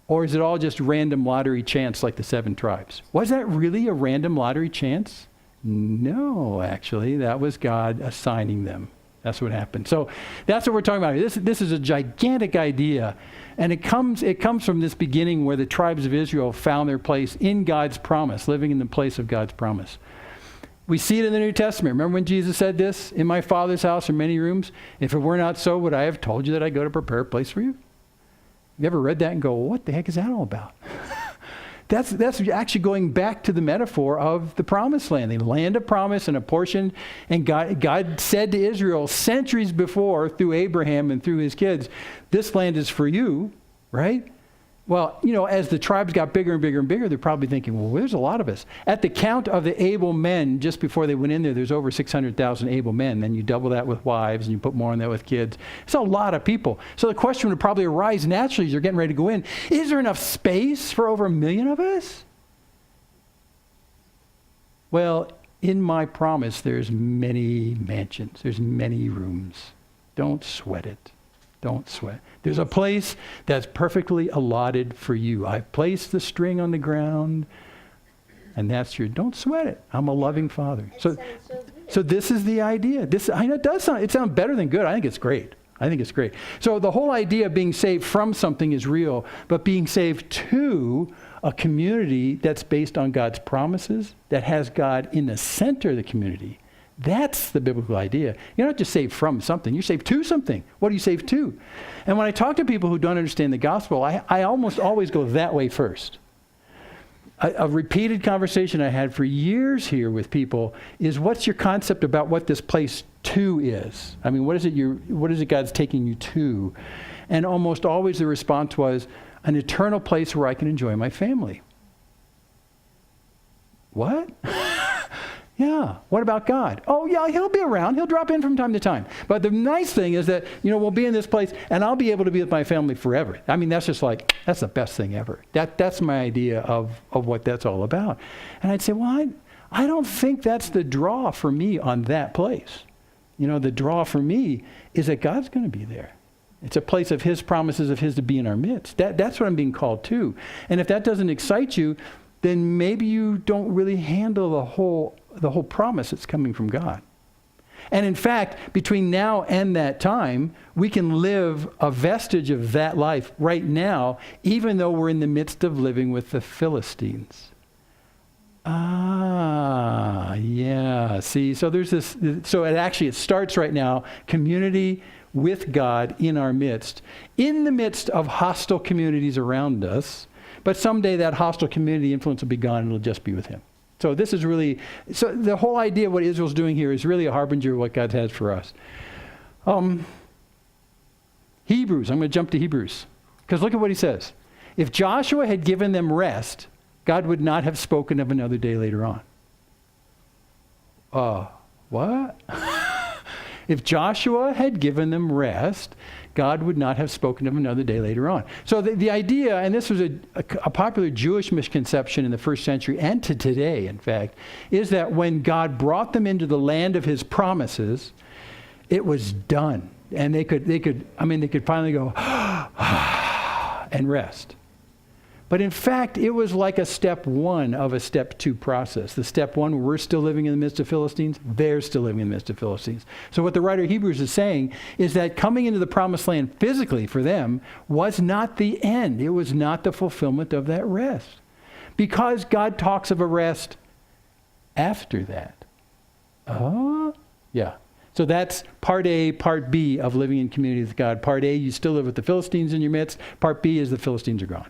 Or is it all just random lottery chance like the 7 tribes? Was that really a random lottery chance? No, actually, that was God assigning them. That's what happened. So that's what we're talking about. This is a gigantic idea. And it comes from this beginning where the tribes of Israel found their place in God's promise, living in the place of God's promise. We see it in the New Testament. Remember when Jesus said this? In my Father's house are many rooms. If it were not so, would I have told you that I go to prepare a place for you? You ever read that and go, what the heck is that all about? That's actually going back to the metaphor of the promised land, the land of promise and a portion. And God said to Israel centuries before through Abraham and through his kids, this land is for you, right? Well, as the tribes got bigger and bigger and bigger, they're probably thinking, well, there's a lot of us. At the count of the able men, just before they went in there's over 600,000 able men. Then you double that with wives and you put more on that with kids. It's a lot of people. So the question would probably arise naturally as you're getting ready to go in. Is there enough space for over 1 million of us? Well, in my promise, there's many mansions. There's many rooms. Don't sweat it. Don't sweat. There's a place that's perfectly allotted for you. I've placed the string on the ground, and that's your. Don't sweat it. I'm a loving Father. So this is the idea. I know it sounds better than good. I think it's great. So the whole idea of being saved from something is real, but being saved to a community that's based on God's promises, that has God in the center of the community. That's the biblical idea. You're not just saved from something. You're saved to something. What are you saved to? And when I talk to people who don't understand the gospel, I almost always go that way first. A repeated conversation I had for years here with people is, what's your concept about what this place to is? I mean, what is it God's taking you to? And almost always the response was, an eternal place where I can enjoy my family. What? Yeah. What about God? Oh, yeah, he'll be around. He'll drop in from time to time. But the nice thing is that, we'll be in this place and I'll be able to be with my family forever. I mean, that's just that's the best thing ever. That's my idea of what that's all about. And I'd say, well, I don't think that's the draw for me on that place. The draw for me is that God's going to be there. It's a place of his promises of his to be in our midst. That's what I'm being called to. And if that doesn't excite you, then maybe you don't really handle the whole promise that's coming from God. And in fact, between now and that time, we can live a vestige of that life right now, even though we're in the midst of living with the Philistines. Yeah. See, so there's this, so it starts right now, community with God in our midst, in the midst of hostile communities around us. But someday that hostile community influence will be gone and it'll just be with him. So this is really, so the whole idea of what Israel's doing here is really a harbinger of what God has for us. Hebrews, I'm going to jump to Hebrews. Because look at what he says. If Joshua had given them rest, God would not have spoken of another day later on. What? If Joshua had given them rest, God would not have spoken of another day later on. So the idea, and this was a popular Jewish misconception in the first century and to today, in fact, is that when God brought them into the land of his promises, it was done. And they could finally go, and rest. But in fact, it was like a step one of a step two process. The step one, we're still living in the midst of Philistines. They're still living in the midst of Philistines. So what the writer of Hebrews is saying is that coming into the promised land physically for them was not the end. It was not the fulfillment of that rest. Because God talks of a rest after that. Yeah. So that's part A, part B of living in community with God. Part A, you still live with the Philistines in your midst. Part B is the Philistines are gone.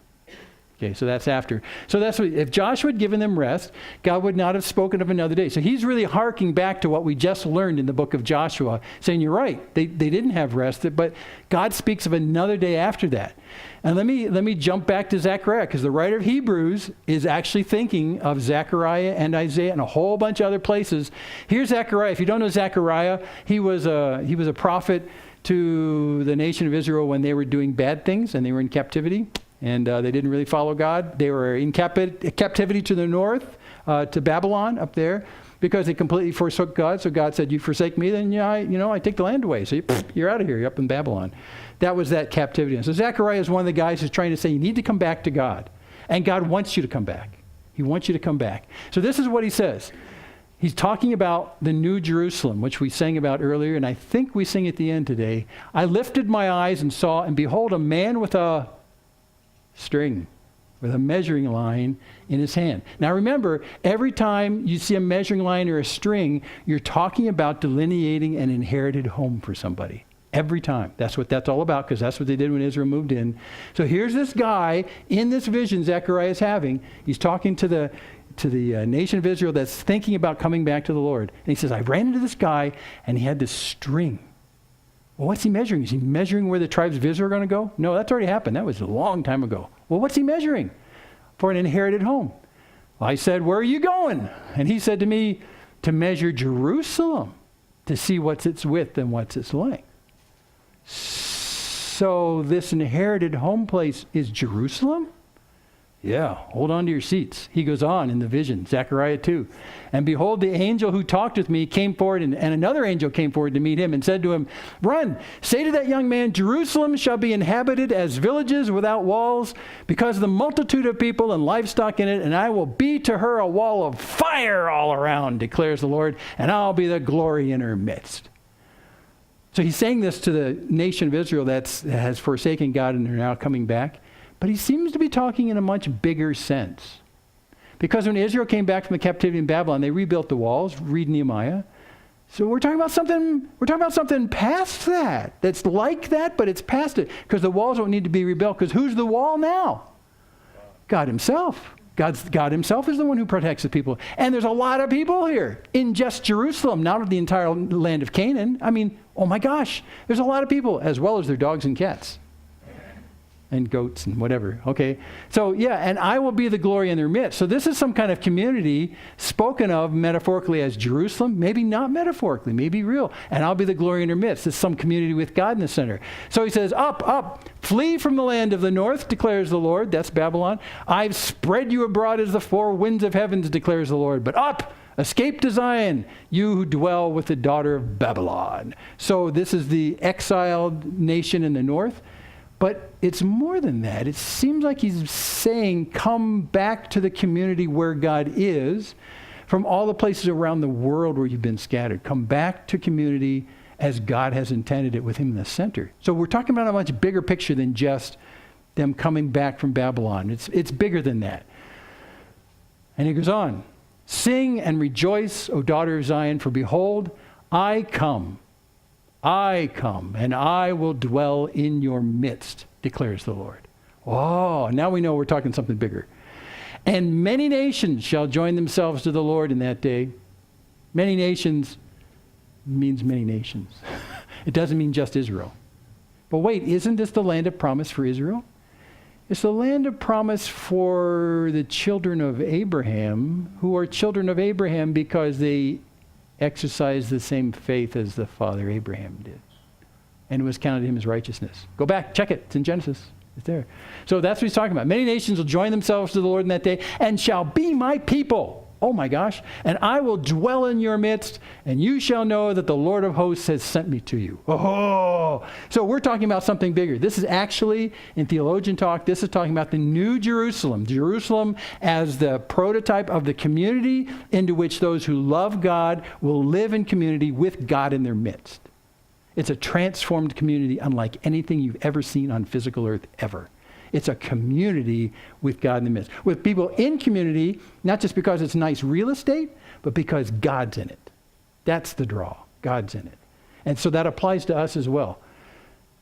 Okay, so that's after. So that's what, if Joshua had given them rest, God would not have spoken of another day. So he's really harking back to what we just learned in the book of Joshua, saying you're right, they didn't have rest, but God speaks of another day after that. And let me jump back to Zechariah, because the writer of Hebrews is actually thinking of Zechariah and Isaiah and a whole bunch of other places. Here's Zechariah. If you don't know Zechariah, he was a prophet to the nation of Israel when they were doing bad things and they were in captivity. And they didn't really follow God. They were in captivity to the north, to Babylon up there, because they completely forsook God. So God said, you forsake me, then I take the land away. So you're out of here. You're up in Babylon. That was that captivity. And so Zechariah is one of the guys who's trying to say, you need to come back to God. And God wants you to come back. He wants you to come back. So this is what he says. He's talking about the New Jerusalem, which we sang about earlier, and I think we sing at the end today. I lifted my eyes and saw, and behold, a man with a string, with a measuring line in his hand. Now remember, every time you see a measuring line or a string, you're talking about delineating an inherited home for somebody. Every time. That's what that's all about, because that's what they did when Israel moved in. So here's this guy in this vision Zechariah is having. He's talking to the nation of Israel that's thinking about coming back to the Lord. And he says, I ran into this guy, and he had this string. Well, what's he measuring? Is he measuring where the tribes of Israel are going to go? No, that's already happened. That was a long time ago. Well, what's he measuring? For an inherited home. Well, I said, where are you going? And he said to me, to measure Jerusalem, to see what's its width and what's its length. So this inherited home place is Jerusalem? Yeah, hold on to your seats. He goes on in the vision, Zechariah 2. And behold, the angel who talked with me came forward, and another angel came forward to meet him and said to him, run, say to that young man, Jerusalem shall be inhabited as villages without walls, because of the multitude of people and livestock in it, and I will be to her a wall of fire all around, declares the Lord, and I'll be the glory in her midst. So he's saying this to the nation of Israel that has forsaken God and are now coming back. But he seems to be talking in a much bigger sense. Because when Israel came back from the captivity in Babylon, they rebuilt the walls, read Nehemiah. So we're talking about something past that. That's like that, but it's past it. Because the walls don't need to be rebuilt. Because who's the wall now? God himself. God himself is the one who protects the people. And there's a lot of people here in just Jerusalem, not of the entire land of Canaan. I mean, oh my gosh, there's a lot of people, as well as their dogs and cats. And goats and whatever, okay? So yeah, and I will be the glory in their midst. So this is some kind of community spoken of metaphorically as Jerusalem, maybe not metaphorically, maybe real. And I'll be the glory in their midst. It's some community with God in the center. So he says, up, flee from the land of the north, declares the Lord. That's Babylon. I've spread you abroad as the four winds of heavens, declares the Lord. But up, escape to Zion, you who dwell with the daughter of Babylon. So this is the exiled nation in the north. But it's more than that. It seems like he's saying, come back to the community where God is, from all the places around the world where you've been scattered. Come back to community as God has intended it, with him in the center. So we're talking about a much bigger picture than just them coming back from Babylon. It's bigger than that. And he goes on, sing and rejoice, O daughter of Zion, for behold, I come, and I will dwell in your midst, declares the Lord. Oh, now we know we're talking something bigger. And many nations shall join themselves to the Lord in that day. Many nations means many nations. It doesn't mean just Israel. But wait, isn't this the land of promise for Israel? It's the land of promise for the children of Abraham, who are children of Abraham because they exercised the same faith as the father Abraham did. And it was counted to him as righteousness. Go back, check it. It's in Genesis. It's there. So that's what he's talking about. Many nations will join themselves to the Lord in that day and shall be my people. Oh my gosh. And I will dwell in your midst, and you shall know that the Lord of hosts has sent me to you. Oh, so we're talking about something bigger. This is actually, in theologian talk, this is talking about the New Jerusalem. Jerusalem as the prototype of the community into which those who love God will live in community with God in their midst. It's a transformed community unlike anything you've ever seen on physical earth ever. It's a community with God in the midst. With people in community, not just because it's nice real estate, but because God's in it. That's the draw. God's in it. And so that applies to us as well.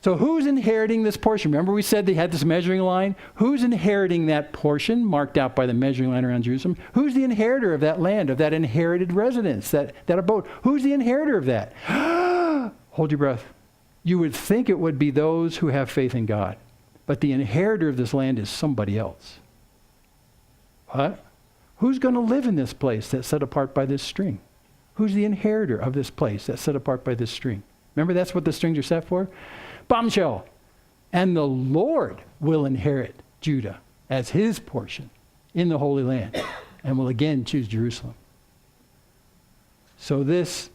So who's inheriting this portion? Remember we said they had this measuring line? Who's inheriting that portion marked out by the measuring line around Jerusalem? Who's the inheritor of that land, of that inherited residence, that abode? Who's the inheritor of that? Hold your breath. You would think it would be those who have faith in God. But the inheritor of this land is somebody else. What? Who's going to live in this place that's set apart by this string? Who's the inheritor of this place that's set apart by this string? Remember, that's what the strings are set for? Bombshell. And the Lord will inherit Judah as his portion in the Holy Land and will again choose Jerusalem. So this,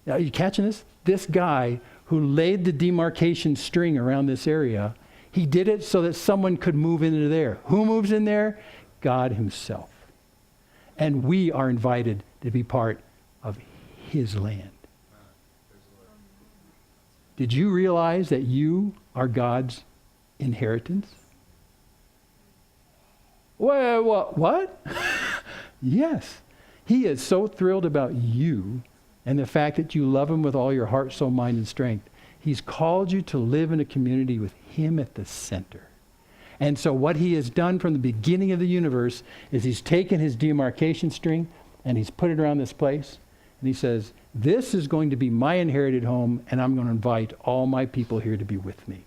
are you catching this? This guy who laid the demarcation string around this area, he did it so that someone could move into there. Who moves in there? God himself. And we are invited to be part of his land. Did you realize that you are God's inheritance? Well, what? Yes. He is so thrilled about you and the fact that you love him with all your heart, soul, mind, and strength. He's called you to live in a community with him at the center. And so what he has done from the beginning of the universe is he's taken his demarcation string and he's put it around this place. And he says, this is going to be my inherited home, and I'm going to invite all my people here to be with me.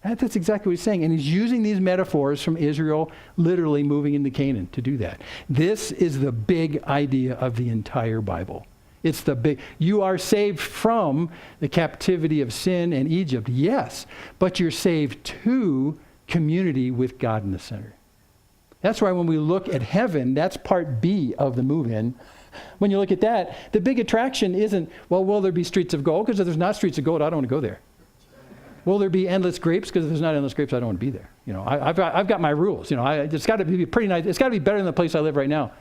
That's exactly what he's saying. And he's using these metaphors from Israel literally moving into Canaan to do that. This is the big idea of the entire Bible. It's the big, you are saved from the captivity of sin and Egypt, yes, but you're saved to community with God in the center. That's why when we look at heaven, that's part B of the move-in. When you look at that, the big attraction isn't, well, will there be streets of gold? Because if there's not streets of gold, I don't want to go there. Will there be endless grapes? Because if there's not endless grapes, I don't want to be there. You know, I've got my rules. You know, it's got to be pretty nice. It's got to be better than the place I live right now.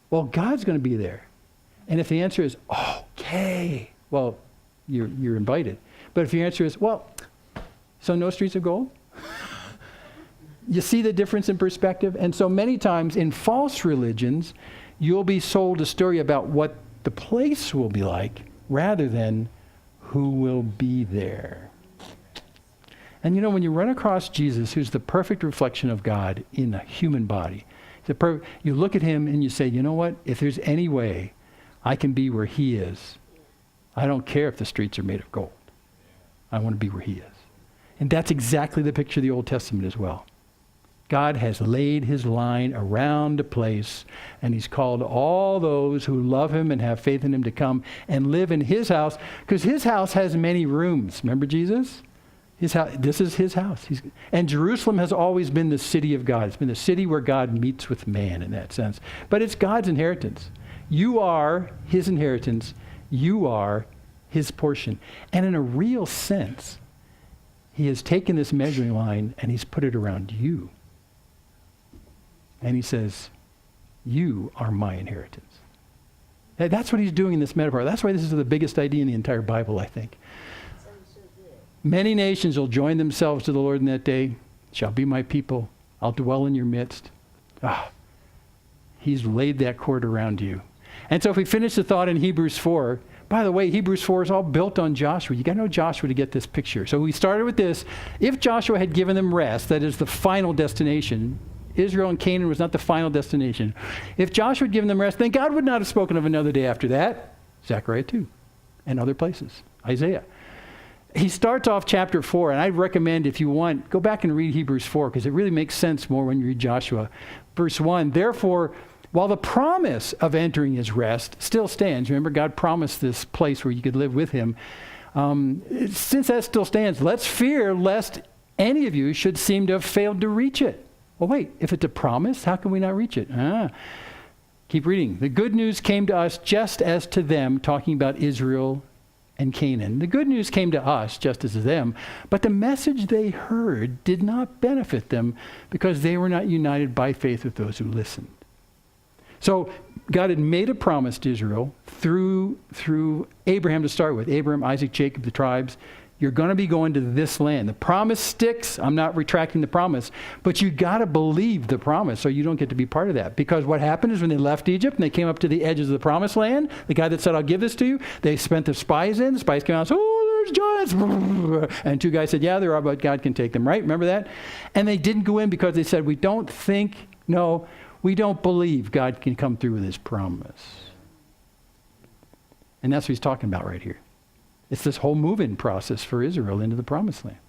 Well, God's going to be there. And if the answer is, okay, well, you're invited. But if your answer is, well, so no streets of gold? You see the difference in perspective? And so many times in false religions, you'll be sold a story about what the place will be like rather than who will be there. And you know, when you run across Jesus, who's the perfect reflection of God in a human body, you look at him and you say, you know what? If there's any way I can be where he is, I don't care if the streets are made of gold. I want to be where he is. And that's exactly the picture of the Old Testament as well. God has laid his line around a place, and he's called all those who love him and have faith in him to come and live in his house, because his house has many rooms. Remember Jesus? His house, this is his house. And Jerusalem has always been the city of God. It's been the city where God meets with man in that sense. But it's God's inheritance. You are his inheritance. You are his portion. And in a real sense, he has taken this measuring line and he's put it around you. And he says, you are my inheritance. That's what he's doing in this metaphor. That's why this is the biggest idea in the entire Bible, I think. Many nations will join themselves to the Lord in that day. Shall be my people. I'll dwell in your midst. He's laid that cord around you. And so if we finish the thought in Hebrews 4, by the way, Hebrews 4 is all built on Joshua. You got to know Joshua to get this picture. So we started with this. If Joshua had given them rest, that is the final destination. Israel and Canaan was not the final destination. If Joshua had given them rest, then God would not have spoken of another day after that. Zechariah 2 and other places. Isaiah. He starts off chapter 4, and I'd recommend, if you want, go back and read Hebrews 4, because it really makes sense more when you read Joshua. Verse 1, therefore, while the promise of entering his rest still stands, remember God promised this place where you could live with him. Since that still stands, let's fear lest any of you should seem to have failed to reach it. Well, wait, if it's a promise, how can we not reach it? Keep reading. The good news came to us just as to them, talking about Israel and Canaan. The good news came to us just as to them, but the message they heard did not benefit them because they were not united by faith with those who listened. So God had made a promise to Israel through Abraham to start with. Abraham, Isaac, Jacob, the tribes. You're going to be going to this land. The promise sticks. I'm not retracting the promise. But you got to believe the promise or you don't get to be part of that. Because what happened is when they left Egypt and they came up to the edges of the promised land, the guy that said, I'll give this to you, they spent the spies in. The spies came out and said, oh, there's giants. And two guys said, yeah, there are, but God can take them, right? Remember that? And they didn't go in because they said, we don't believe God can come through with his promise. And that's what he's talking about right here. It's this whole move-in process for Israel into the promised land.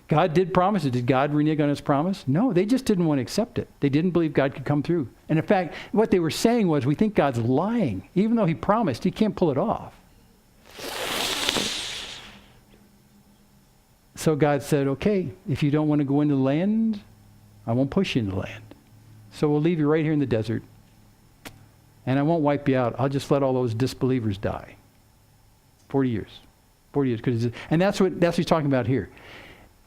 God did promise it. Did God renege on his promise? No, they just didn't want to accept it. They didn't believe God could come through. And in fact, what they were saying was, we think God's lying. Even though he promised, he can't pull it off. So God said, okay, if you don't want to go into the land, I won't push you into the land. So we'll leave you right here in the desert. And I won't wipe you out. I'll just let all those disbelievers die. 40 years. 40 years. And that's what he's talking about here.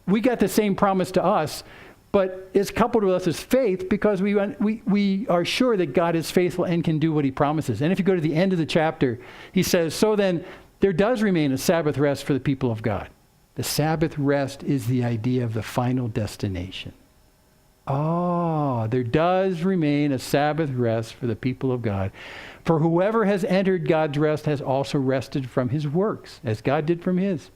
We got the same promise to us, but it's coupled with us as faith because we are sure that God is faithful and can do what he promises. And if you go to the end of the chapter, he says, so then there does remain a Sabbath rest for the people of God. The Sabbath rest is the idea of the final destination. Oh, there does remain a Sabbath rest for the people of God. For whoever has entered God's rest has also rested from his works, as God did from his.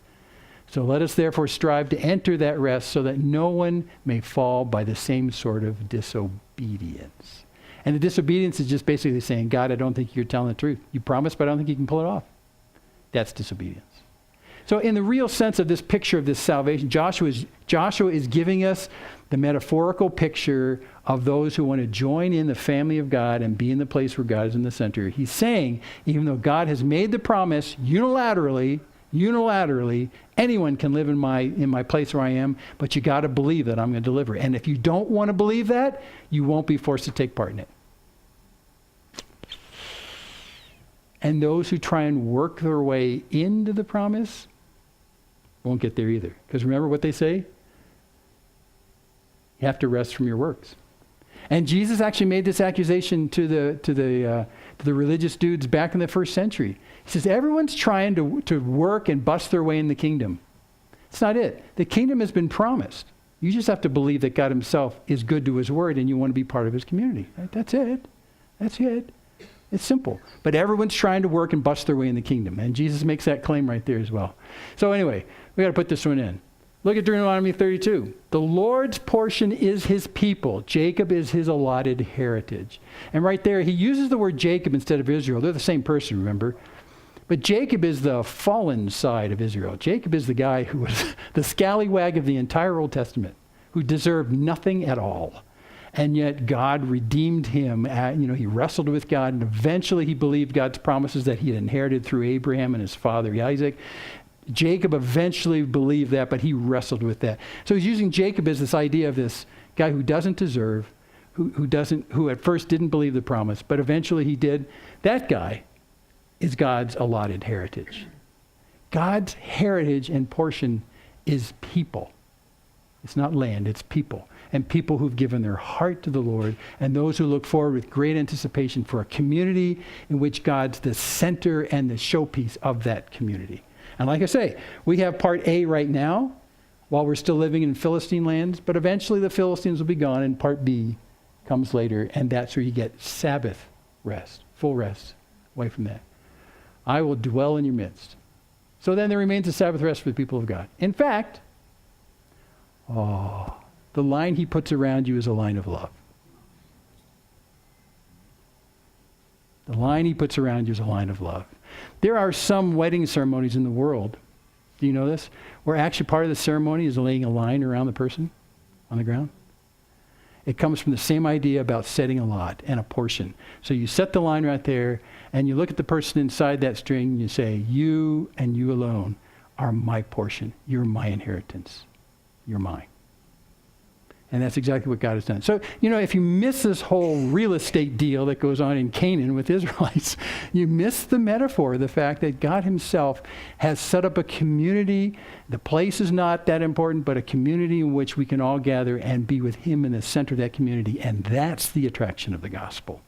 So let us therefore strive to enter that rest so that no one may fall by the same sort of disobedience. And the disobedience is just basically saying, God, I don't think you're telling the truth. You promised, but I don't think you can pull it off. That's disobedience. So in the real sense of this picture of this salvation, Joshua is giving us the metaphorical picture of those who want to join in the family of God and be in the place where God is in the center. He's saying, even though God has made the promise unilaterally, anyone can live in my place where I am, but you got to believe that I'm going to deliver. And if you don't want to believe that, you won't be forced to take part in it. And those who try and work their way into the promise won't get there either. Because remember what they say? You have to rest from your works. And Jesus actually made this accusation to the religious dudes back in the first century. He says, everyone's trying to work and bust their way in the kingdom. It's not it. The kingdom has been promised. You just have to believe that God himself is good to his word and you want to be part of his community. Right? That's it. That's it. It's simple. But everyone's trying to work and bust their way in the kingdom. And Jesus makes that claim right there as well. So anyway, we got to put this one in. Look at Deuteronomy 32. The Lord's portion is his people. Jacob is his allotted heritage. And right there, he uses the word Jacob instead of Israel. They're the same person, remember? But Jacob is the fallen side of Israel. Jacob is the guy who was the scallywag of the entire Old Testament, who deserved nothing at all. And yet God redeemed him. He wrestled with God, and eventually he believed God's promises that he had inherited through Abraham and his father Isaac. Jacob eventually believed that, but he wrestled with that. So he's using Jacob as this idea of this guy who doesn't deserve, who at first didn't believe the promise, but eventually he did. That guy is God's allotted heritage. God's heritage and portion is people. It's not land, it's people. And people who've given their heart to the Lord, and those who look forward with great anticipation for a community in which God's the center and the showpiece of that community. And like I say, we have part A right now while we're still living in Philistine lands, but eventually the Philistines will be gone and part B comes later, and that's where you get Sabbath rest, full rest away from that. I will dwell in your midst. So then there remains a Sabbath rest for the people of God. In fact, the line he puts around you is a line of love. The line he puts around you is a line of love. There are some wedding ceremonies in the world, do you know this, where actually part of the ceremony is laying a line around the person on the ground. It comes from the same idea about setting a lot and a portion. So you set the line right there, and you look at the person inside that string, and you say, you and you alone are my portion. You're my inheritance. You're mine. And that's exactly what God has done. So, if you miss this whole real estate deal that goes on in Canaan with Israelites, you miss the metaphor, the fact that God himself has set up a community. The place is not that important, but a community in which we can all gather and be with him in the center of that community. And that's the attraction of the gospel.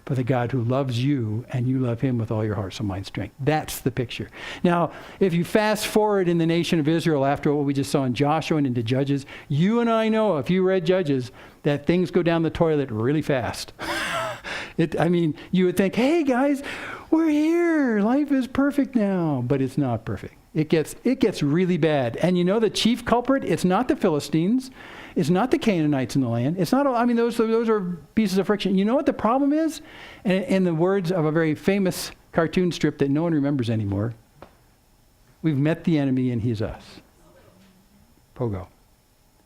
For the God who loves you and you love him with all your heart, soul, mind, strength. That's the picture. Now, if you fast forward in the nation of Israel after what we just saw in Joshua and into Judges, you and I know, if you read Judges, that things go down the toilet really fast. You would think, hey guys, we're here. Life is perfect now. But it's not perfect. It gets really bad. And the chief culprit, it's not the Philistines. It's not the Canaanites in the land. It's not, those are pieces of friction. You know what the problem is? In the words of a very famous cartoon strip that no one remembers anymore, we've met the enemy and he's us. Pogo.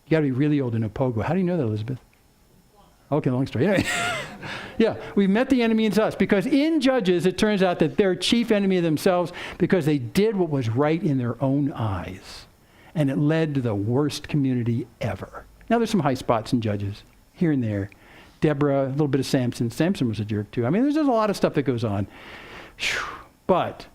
You got to be really old to know Pogo. How do you know that, Elizabeth? Okay, long story. Anyway. Yeah, we've met the enemy and it's us. Because in Judges, it turns out that they're chief enemy of themselves because they did what was right in their own eyes. And it led to the worst community ever. Now there's some high spots in Judges, here and there. Deborah, a little bit of Samson. Samson was a jerk too. I mean, there's just a lot of stuff that goes on. But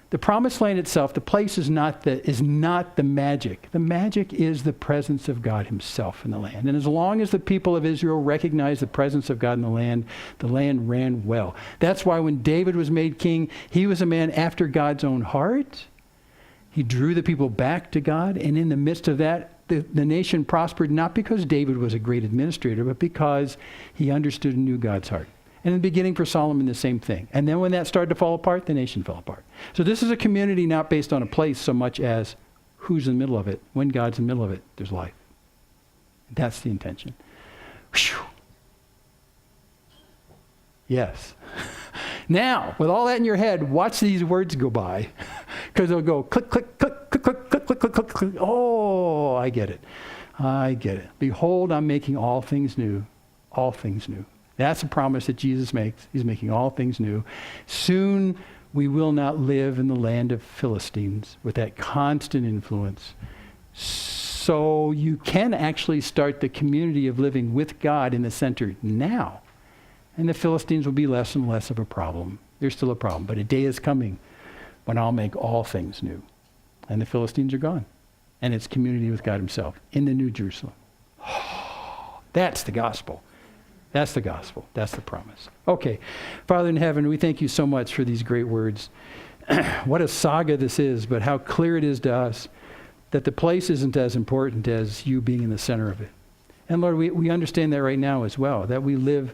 the promised land itself, the place is not the magic. The magic is the presence of God himself in the land. And as long as the people of Israel recognized the presence of God in the land ran well. That's why when David was made king, he was a man after God's own heart. He drew the people back to God. And in the midst of that, the nation prospered not because David was a great administrator, but because he understood and knew God's heart. And in the beginning for Solomon, the same thing. And then when that started to fall apart, the nation fell apart. So this is a community not based on a place so much as who's in the middle of it. When God's in the middle of it, there's life. That's the intention. Whew. Yes. Now, with all that in your head, watch these words go by. Because they'll go click, click, click, click, click, click, click, click, click, click. Oh, I get it. I get it. Behold, I'm making all things new. All things new. That's a promise that Jesus makes. He's making all things new. Soon we will not live in the land of Philistines with that constant influence. So you can actually start the community of living with God in the center now. And the Philistines will be less and less of a problem. They're still a problem. But a day is coming when I'll make all things new. And the Philistines are gone. And it's community with God himself in the New Jerusalem. That's the gospel. That's the gospel. That's the promise. Okay. Father in heaven, we thank you so much for these great words. What a saga this is, but how clear it is to us that the place isn't as important as you being in the center of it. And Lord, we understand that right now as well, that we live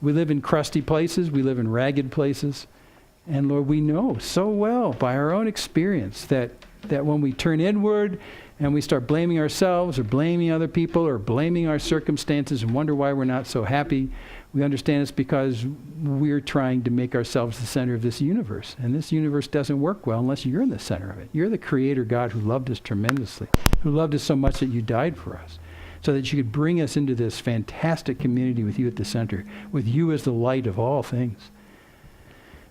in crusty places, we live in ragged places. And Lord, we know so well by our own experience that when we turn inward and we start blaming ourselves or blaming other people or blaming our circumstances and wonder why we're not so happy, we understand it's because we're trying to make ourselves the center of this universe. And this universe doesn't work well unless you're in the center of it. You're the creator God who loved us tremendously, who loved us so much that you died for us, so that you could bring us into this fantastic community with you at the center, with you as the light of all things.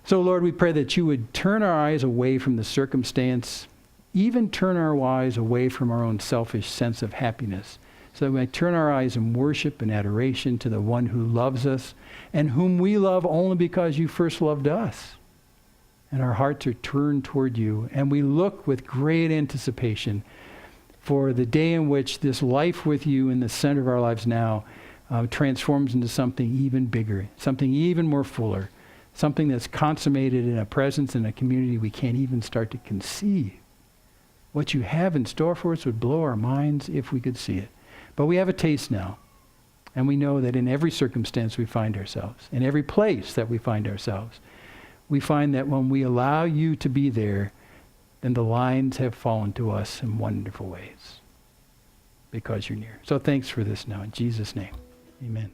So Lord, we pray that you would turn our eyes away from the circumstance, even turn our eyes away from our own selfish sense of happiness, so that we might turn our eyes in worship and adoration to the one who loves us and whom we love only because you first loved us. And our hearts are turned toward you, and we look with great anticipation for the day in which this life with you in the center of our lives now transforms into something even bigger, something even more fuller, something that's consummated in a presence in a community we can't even start to conceive. What you have in store for us would blow our minds if we could see it. But we have a taste now. And we know that in every circumstance we find ourselves, in every place that we find ourselves, we find that when we allow you to be there, then the lines have fallen to us in wonderful ways because you're near. So thanks for this now. In Jesus' name, amen.